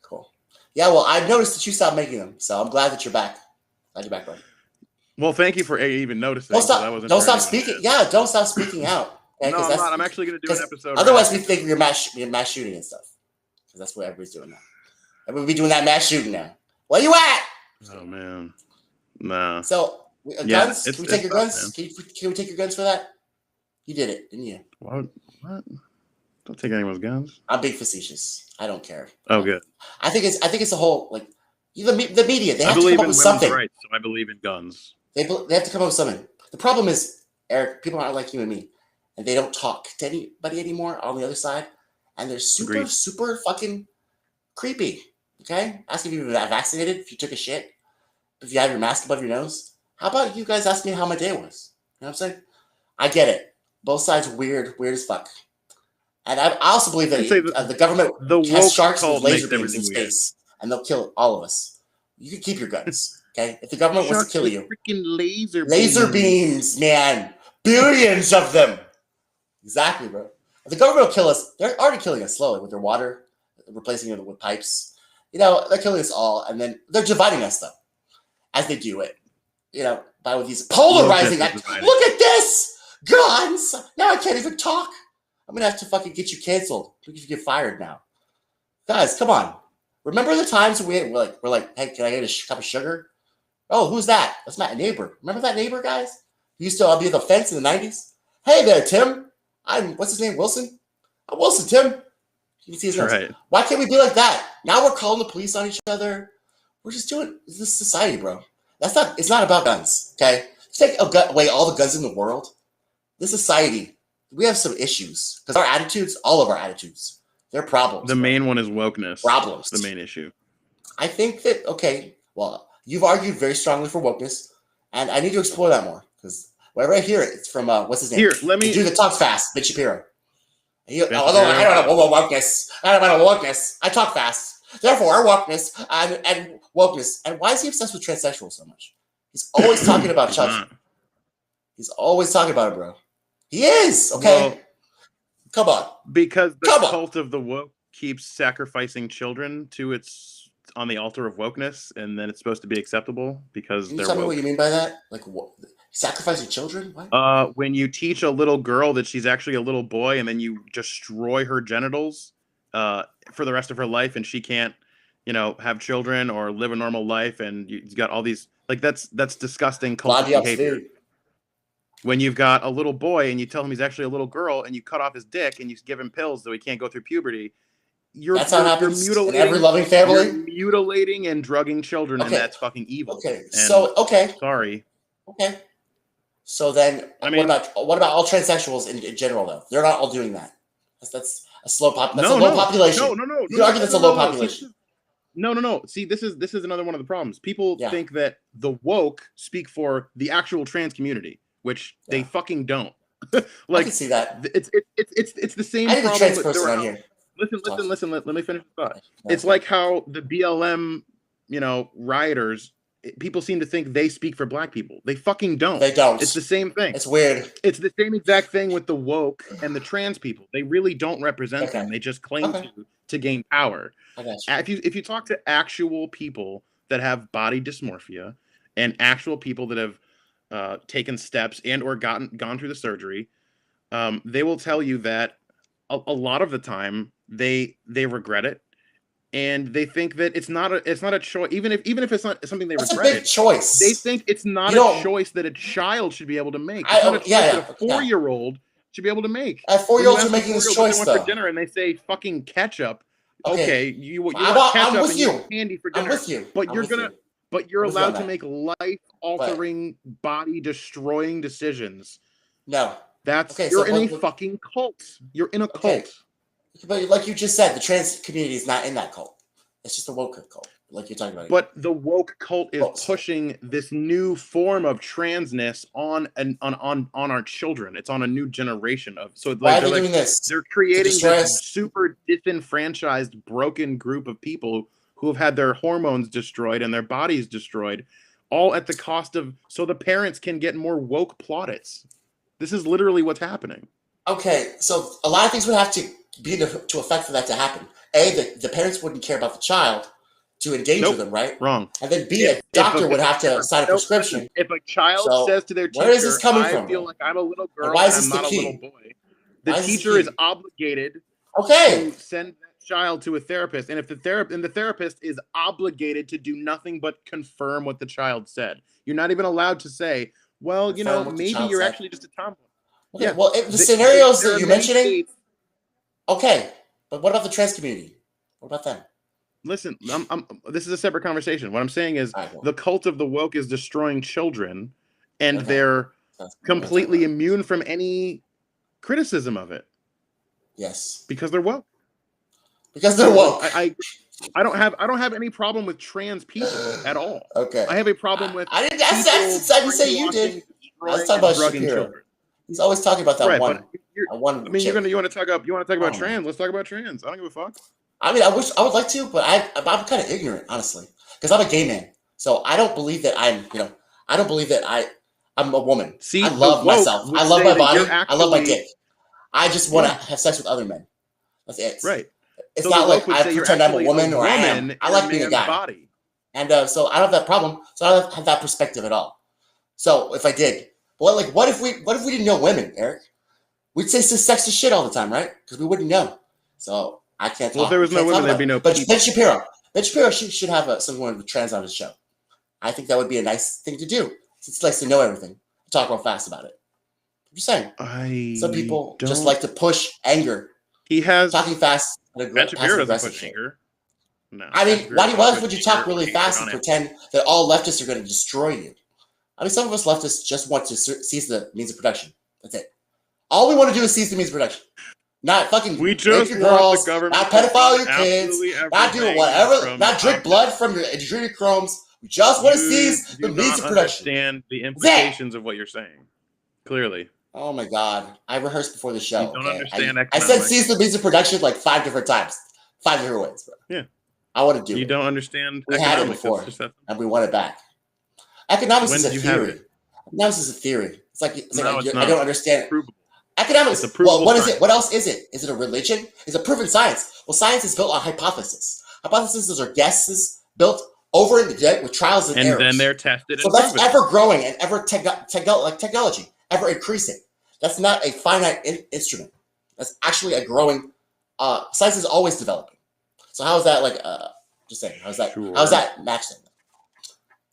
[SPEAKER 2] Cool. Yeah. Well, I've noticed that you stopped making them, so I'm glad that you're back. Glad you're back, bro.
[SPEAKER 3] Well, thank you for even noticing.
[SPEAKER 2] Don't stop speaking. Yeah, don't stop speaking out. Okay?
[SPEAKER 3] No, I'm not. I'm actually going to do an episode.
[SPEAKER 2] Otherwise, we think we're mass shooting and stuff. Because that's what everybody's doing now. Everybody be doing that mass shooting now. Where you at?
[SPEAKER 3] Oh man, nah.
[SPEAKER 2] So guns? Can we take your guns? Can we take your guns for that? You did it, didn't you?
[SPEAKER 3] What? Don't take anyone's guns.
[SPEAKER 2] I'm being facetious. I don't care.
[SPEAKER 3] Oh, good.
[SPEAKER 2] I think it's a whole the media. They have to come up with something.
[SPEAKER 3] Rights, so I believe in guns.
[SPEAKER 2] They have to come up with something. The problem is, Eric, people aren't like you and me, and they don't talk to anybody anymore on the other side, and they're super,
[SPEAKER 3] Agreed.
[SPEAKER 2] super fucking creepy. Okay? Ask if you were vaccinated, if you took a shit, if you had your mask above your nose. How about you guys ask me how my day was? You know what I'm saying? I get it. Both sides weird as fuck. And I also believe that the government
[SPEAKER 3] the
[SPEAKER 2] has
[SPEAKER 3] woke
[SPEAKER 2] sharks with
[SPEAKER 3] cult
[SPEAKER 2] laser
[SPEAKER 3] makes
[SPEAKER 2] beams in
[SPEAKER 3] everything weird.
[SPEAKER 2] space, and they'll kill all of us. You can keep your guns, okay? If the government wants to kill you,
[SPEAKER 3] freaking laser
[SPEAKER 2] beams, man, billions of them. Exactly, bro. If the government will kill us, they're already killing us slowly with their water, replacing it with pipes. You know, they're killing us all, and then they're dividing us though, as they do it. You know, by with these polarizing. Look at this guns. Now I can't even talk. I'm gonna have to fucking get you canceled. We can get fired now, guys. Come on. Remember the times we're like, hey, can I get a cup of sugar? Oh, who's that? That's my neighbor. Remember that neighbor, guys? He used to be at the fence in the 90s. Hey there, Tim. What's his name? Wilson. I'm Wilson, Tim. You can see his name. Right. Why can't we be like that? Now we're calling the police on each other. We're just doing this society, bro. It's not about guns. Okay, take away all the guns in the world. This society. We have some issues because all of our attitudes, they're problems.
[SPEAKER 3] The main one is wokeness.
[SPEAKER 2] Problems.
[SPEAKER 3] The main issue.
[SPEAKER 2] I think that, well, you've argued very strongly for wokeness, and I need to explore that more because whenever I hear it, it's from, what's his name?
[SPEAKER 3] Here, let me...
[SPEAKER 2] The dude that talks fast, Ben Shapiro. Although I don't know wokeness. I don't know wokeness. I talk fast. Therefore, wokeness and wokeness. And why is he obsessed with transsexuals so much? He's always talking about children. He's always talking about it, bro. He is, okay? Well, come on.
[SPEAKER 3] Because the cult of the woke keeps sacrificing children on the altar of wokeness, and then it's supposed to be acceptable because they're woke.
[SPEAKER 2] Tell me what you mean by that? Like, what? Sacrificing children? What?
[SPEAKER 3] When you teach a little girl that she's actually a little boy, and then you destroy her genitals for the rest of her life, and she can't, have children or live a normal life, and you've got all these, like, that's disgusting cult behavior. When you've got a little boy and you tell him he's actually a little girl and you cut off his dick and you give him pills so he can't go through puberty, you're mutilating in every loving family. You're mutilating and drugging children, and that's fucking evil.
[SPEAKER 2] Okay,
[SPEAKER 3] sorry.
[SPEAKER 2] Okay, so then, what about all transsexuals in general? Though they're not all doing that. That's a slow population. No. You argue that's a low population.
[SPEAKER 3] No. See, this is another one of the problems. People think that the woke speak for the actual trans community, which they fucking don't.
[SPEAKER 2] I can see that.
[SPEAKER 3] It's the same problem.
[SPEAKER 2] Trans person on here.
[SPEAKER 3] Listen. Let me finish the thought. It's like how the BLM, rioters. People seem to think they speak for black people. They fucking don't.
[SPEAKER 2] They don't.
[SPEAKER 3] It's the same thing.
[SPEAKER 2] It's weird.
[SPEAKER 3] It's the same exact thing with the woke and the trans people. They really don't represent them. They just claim to gain power.
[SPEAKER 2] I got you.
[SPEAKER 3] If you talk to actual people that have body dysmorphia and actual people that have taken steps and or gone through the surgery, they will tell you that a lot of the time they regret it, and they think that it's not a choice. Even if it's not something they regret,
[SPEAKER 2] a big choice.
[SPEAKER 3] They think it's not a choice that a child should be able to make. It's not a choice that a 4-year-old should be able to make.
[SPEAKER 2] 4-year-olds are making this choice though.
[SPEAKER 3] For dinner, and they say fucking ketchup. Okay, you want
[SPEAKER 2] ketchup
[SPEAKER 3] and you want candy for dinner.
[SPEAKER 2] I'm with you.
[SPEAKER 3] But you're allowed to make life-altering, body-destroying decisions.
[SPEAKER 2] No.
[SPEAKER 3] You're in a fucking cult. You're in a cult.
[SPEAKER 2] But like you just said, the trans community is not in that cult. It's just a woke cult, like you're talking about.
[SPEAKER 3] But the woke cult is pushing this new form of transness on our children. It's on a new generation of. So
[SPEAKER 2] why are they doing this?
[SPEAKER 3] They're creating this super disenfranchised, broken group of people who have had their hormones destroyed and their bodies destroyed, all at the cost of so the parents can get more woke plaudits. This is literally what's happening.
[SPEAKER 2] Okay, so a lot of things would have to be to effect for that to happen. A, the parents wouldn't care about the child to endanger them, right?
[SPEAKER 3] Wrong.
[SPEAKER 2] And then B, a doctor would have to sign a prescription.
[SPEAKER 3] If a child says to their teacher,
[SPEAKER 2] where is this coming from?
[SPEAKER 3] I feel like I'm a little girl
[SPEAKER 2] why is this
[SPEAKER 3] and I'm not
[SPEAKER 2] the key?
[SPEAKER 3] A little boy. The teacher is obligated
[SPEAKER 2] to
[SPEAKER 3] send that child to a therapist. And if the therapist is obligated to do nothing but confirm what the child said. You're not even allowed to say, well, maybe you're actually just a tomboy.
[SPEAKER 2] Okay, yeah. Well, the scenarios that you're mentioning, okay, but what about the trans community? What about them?
[SPEAKER 3] Listen, this is a separate conversation. What I'm saying is the cult of the woke is destroying children, and they're completely immune from any criticism of it.
[SPEAKER 2] Yes.
[SPEAKER 3] Because they're woke.
[SPEAKER 2] Because they're woke.
[SPEAKER 3] I don't have any problem with trans people at all.
[SPEAKER 2] Okay.
[SPEAKER 3] I have a problem with
[SPEAKER 2] I didn't say you did. I was talking about Shapiro. He's always talking about that one.
[SPEAKER 3] I mean, you want to talk about trans? Let's talk about trans. I don't give a fuck.
[SPEAKER 2] I mean, I would like to, but I'm kind of ignorant, honestly, because I'm a gay man. So I don't believe that I'm a woman.
[SPEAKER 3] See,
[SPEAKER 2] I love myself. I love my body. I love my dick. I just want to have sex with other men. That's it.
[SPEAKER 3] Right.
[SPEAKER 2] It's so not like I pretend I'm a woman or I am. I like being a guy. Body. And so I don't have that problem. So I don't have that perspective at all. So if I did, what if we didn't know women, Eric? We'd say sexist shit all the time, right? Because we wouldn't know. So I can't talk.
[SPEAKER 3] Well, if there was no women, there'd be no people.
[SPEAKER 2] Ben Shapiro should have someone with trans on his show. I think that would be a nice thing to do. Since he likes to know everything. Talk real fast about it. I'm just saying. Some people just like to push anger.
[SPEAKER 3] He has
[SPEAKER 2] talking fast.
[SPEAKER 3] Ben Shapiro doesn't push anger. No.
[SPEAKER 2] I mean, why would you talk really fast and pretend that all leftists are going to destroy you? I mean, some of us leftists just want to seize the means of production. That's it. All we want to do is seize the means of production. Not fucking rape your girls, not pedophile your kids, not do whatever, not drink blood from your adrenochromes. We just want to seize the means of production.
[SPEAKER 3] Understand the implications of what you're saying. Clearly.
[SPEAKER 2] Oh my God. I rehearsed before the show.
[SPEAKER 3] You don't understand
[SPEAKER 2] I said seize the means of production like 5 different times. 5 different ways, bro.
[SPEAKER 3] Yeah.
[SPEAKER 2] I want to do it.
[SPEAKER 3] You don't understand.
[SPEAKER 2] We had it before, and we want it back. Economics is a theory. Economics is a theory. It's like I don't understand it. Economics. Well, what is it? What else is it? Is it a religion? Is it proven science? Well, science is built on hypotheses. Hypotheses are guesses built over in the day with trials and errors.
[SPEAKER 3] And then they're tested.
[SPEAKER 2] So that's ever growing and ever technology, ever increasing. That's not a finite instrument. That's actually a growing. Science is always developing. So how is that like? Just saying. How's that? Sure. How's that matching?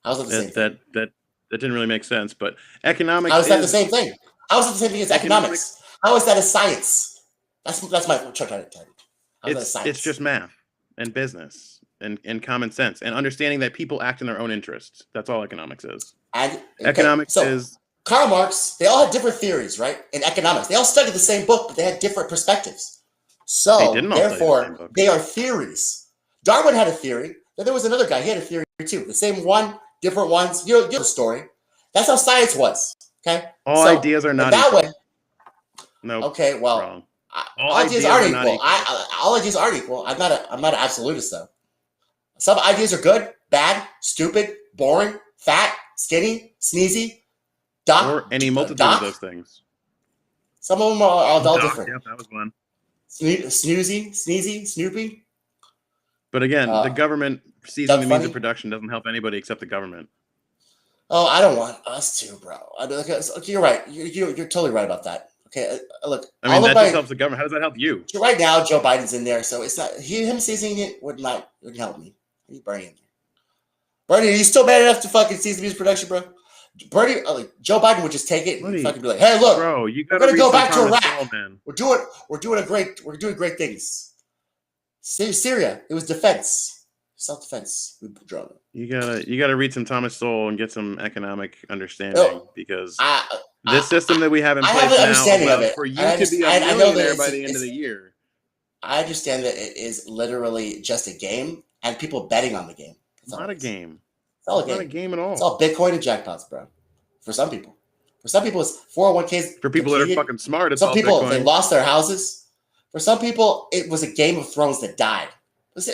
[SPEAKER 2] How's that the same thing?
[SPEAKER 3] That didn't really make sense. But economics.
[SPEAKER 2] How is that the same thing? How is it the same thing as economics? How is that a science? That's my trying to tell you. How is that a science?
[SPEAKER 3] It's just math and business and common sense and understanding that people act in their own interests. That's all economics is.
[SPEAKER 2] And
[SPEAKER 3] economics is.
[SPEAKER 2] Karl Marx. They all had different theories, right? In economics, they all studied the same book, but they had different perspectives. So therefore, they are theories. Darwin had a theory. Then there was another guy. He had a theory too. The same one, different ones. You know the story. That's how science was. Okay.
[SPEAKER 3] All ideas are not
[SPEAKER 2] that
[SPEAKER 3] equal.
[SPEAKER 2] way.
[SPEAKER 3] No.
[SPEAKER 2] Okay. Well, all ideas aren't equal. All ideas aren't equal. I'm not an absolutist though. Some ideas are good, bad, stupid, boring, fat, skinny, sneezy,
[SPEAKER 3] or any multitude of those things.
[SPEAKER 2] Some of them are all different.
[SPEAKER 3] Yeah, that was one.
[SPEAKER 2] Snoozy, sneezy, Snoopy.
[SPEAKER 3] But again, the government seizing the means of production doesn't help anybody except the government.
[SPEAKER 2] Oh, I don't want us to, bro. You're right. You're totally right about that. Okay, look.
[SPEAKER 3] I mean, that just helps the government. How does that help you?
[SPEAKER 2] Right now, Joe Biden's in there, so it's not him seizing it wouldn't help me. He's Bernie in there. Bernie, are you still mad enough to fucking seize the music production, bro? Bernie, Joe Biden would just take it and fucking be like, "Hey, look,
[SPEAKER 3] bro,
[SPEAKER 2] we're gonna go back to Iraq. We're doing great things. Syria, it was defense, self-defense. We drone it.
[SPEAKER 3] You gotta read some Thomas Sowell and get some economic understanding because this system that we have in place now, for you to be a millionaire by the end of the year.
[SPEAKER 2] I understand that it is literally just a game and people betting on the game.
[SPEAKER 3] It's not a game.
[SPEAKER 2] It's all
[SPEAKER 3] not a game at all.
[SPEAKER 2] It's all Bitcoin and jackpots, bro. For some people. For some people, it's 401ks.
[SPEAKER 3] For people that are fucking smart, it's
[SPEAKER 2] some
[SPEAKER 3] all
[SPEAKER 2] people,
[SPEAKER 3] Bitcoin.
[SPEAKER 2] They lost their houses. For some people, it was a Game of Thrones that died.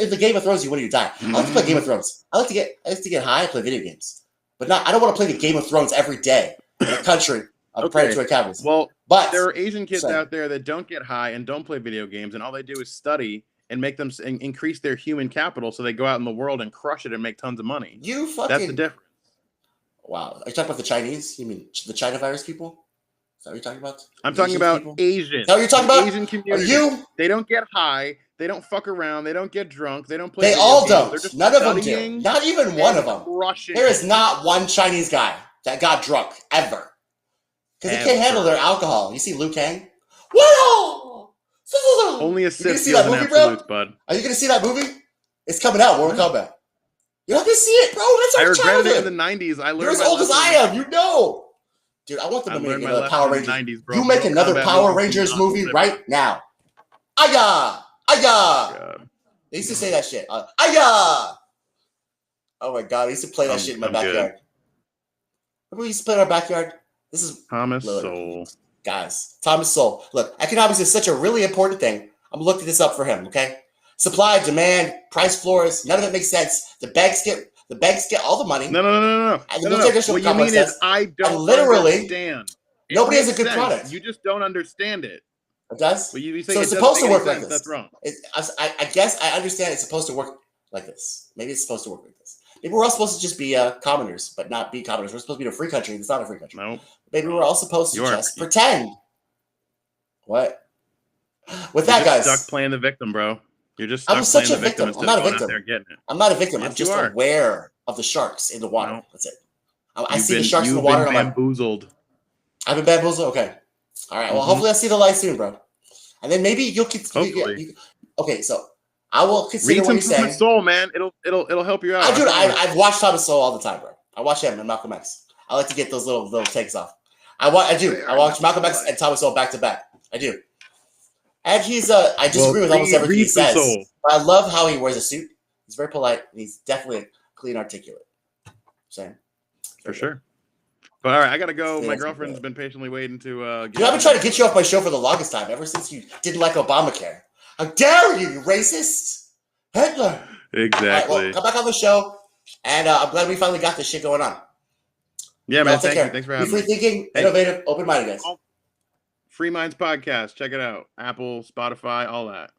[SPEAKER 2] In the Game of Thrones, you win or you die. I like to play Game of Thrones. I like to get high and play video games. But I don't want to play the Game of Thrones every day in a country of predatory capitalism.
[SPEAKER 3] Well, but there are Asian kids out there that don't get high and don't play video games, and all they do is study and make them increase their human capital so they go out in the world and crush it and make tons of money. That's the difference.
[SPEAKER 2] Wow. Are you talking about the Chinese? You mean the China virus people? Is that what you're talking about?
[SPEAKER 3] I'm talking about Asians.
[SPEAKER 2] Is that what you're talking about?
[SPEAKER 3] Asian community. They don't get high. They don't fuck around. They don't get drunk. They don't play
[SPEAKER 2] They all don't. None of them do. Not even one of them. There is not one Chinese guy that got drunk ever. Because they can't handle their alcohol. You see Liu Kang? What?
[SPEAKER 3] Only a sip feels an absolute, bud.
[SPEAKER 2] Are you going to see that movie? It's coming out, Mortal Kombat. You're not going to see it, bro. That's our childhood.
[SPEAKER 3] I regretted it in the 90s. I learned
[SPEAKER 2] You're as old as I am. You know. Dude, I want them to make another Power Rangers. 90s, bro. You make another Power Rangers movie right now. Aya! They used to say that shit. Aya! Oh my god, I used to play that shit in my backyard. Remember we used to play in our backyard? This is
[SPEAKER 3] Thomas Sowell.
[SPEAKER 2] Guys, Thomas Sowell. Look, economics is such a really important thing. I'm looking this up for him, okay? Supply, demand, price floors, none of it makes sense. The banks get all the money.
[SPEAKER 3] No.
[SPEAKER 2] And the military
[SPEAKER 3] what you mean is I don't understand.
[SPEAKER 2] Nobody has a good product.
[SPEAKER 3] You just don't understand it.
[SPEAKER 2] It does?
[SPEAKER 3] Well, you say
[SPEAKER 2] so it's supposed to work like this.
[SPEAKER 3] That's wrong.
[SPEAKER 2] I guess I understand it's supposed to work like this. Maybe it's supposed to work like this. Maybe we're all supposed to just be commoners, but not be commoners. We're supposed to be in a free country. It's not a free country.
[SPEAKER 3] No.
[SPEAKER 2] Maybe we're all supposed to just pretend. What? With that,
[SPEAKER 3] You're
[SPEAKER 2] guys.
[SPEAKER 3] stuck playing the victim, bro. You're just stuck
[SPEAKER 2] I'm such
[SPEAKER 3] playing
[SPEAKER 2] a
[SPEAKER 3] the victim.
[SPEAKER 2] victim. I'm not a victim. I'm not a victim.
[SPEAKER 3] Yes,
[SPEAKER 2] I'm just aware of the sharks in the water.
[SPEAKER 3] No.
[SPEAKER 2] That's it. I see the sharks in the water.
[SPEAKER 3] You've been bamboozled.
[SPEAKER 2] I've been bamboozled? Okay. All right. Well, hopefully I'll see the light soon, bro. And then maybe you'll okay, so I will consider what you're saying.
[SPEAKER 3] Thomas Sowell, man. It'll help you out.
[SPEAKER 2] I've watched Thomas Sowell all the time, bro. I watch him and Malcolm X. I like to get those little takes off. I do. I watch Malcolm X and Thomas Sowell back to back. I do. And he's I disagree with almost everything he says. But I love how he wears a suit. He's very polite. And he's definitely clean, articulate. Saying.
[SPEAKER 3] For sure. But all right, I gotta go. My girlfriend's been patiently waiting to.
[SPEAKER 2] Dude, I've been trying to get you off my show for the longest time. Ever since you didn't like Obamacare. How dare you, you racist! Hitler.
[SPEAKER 3] Exactly.
[SPEAKER 2] Right, well, come back on the show, and I'm glad we finally got this shit going on.
[SPEAKER 3] Yeah, man. Thanks for having me.
[SPEAKER 2] Free thinking, innovative, open-minded, guys.
[SPEAKER 3] Free Minds Podcast. Check it out. Apple, Spotify, all that.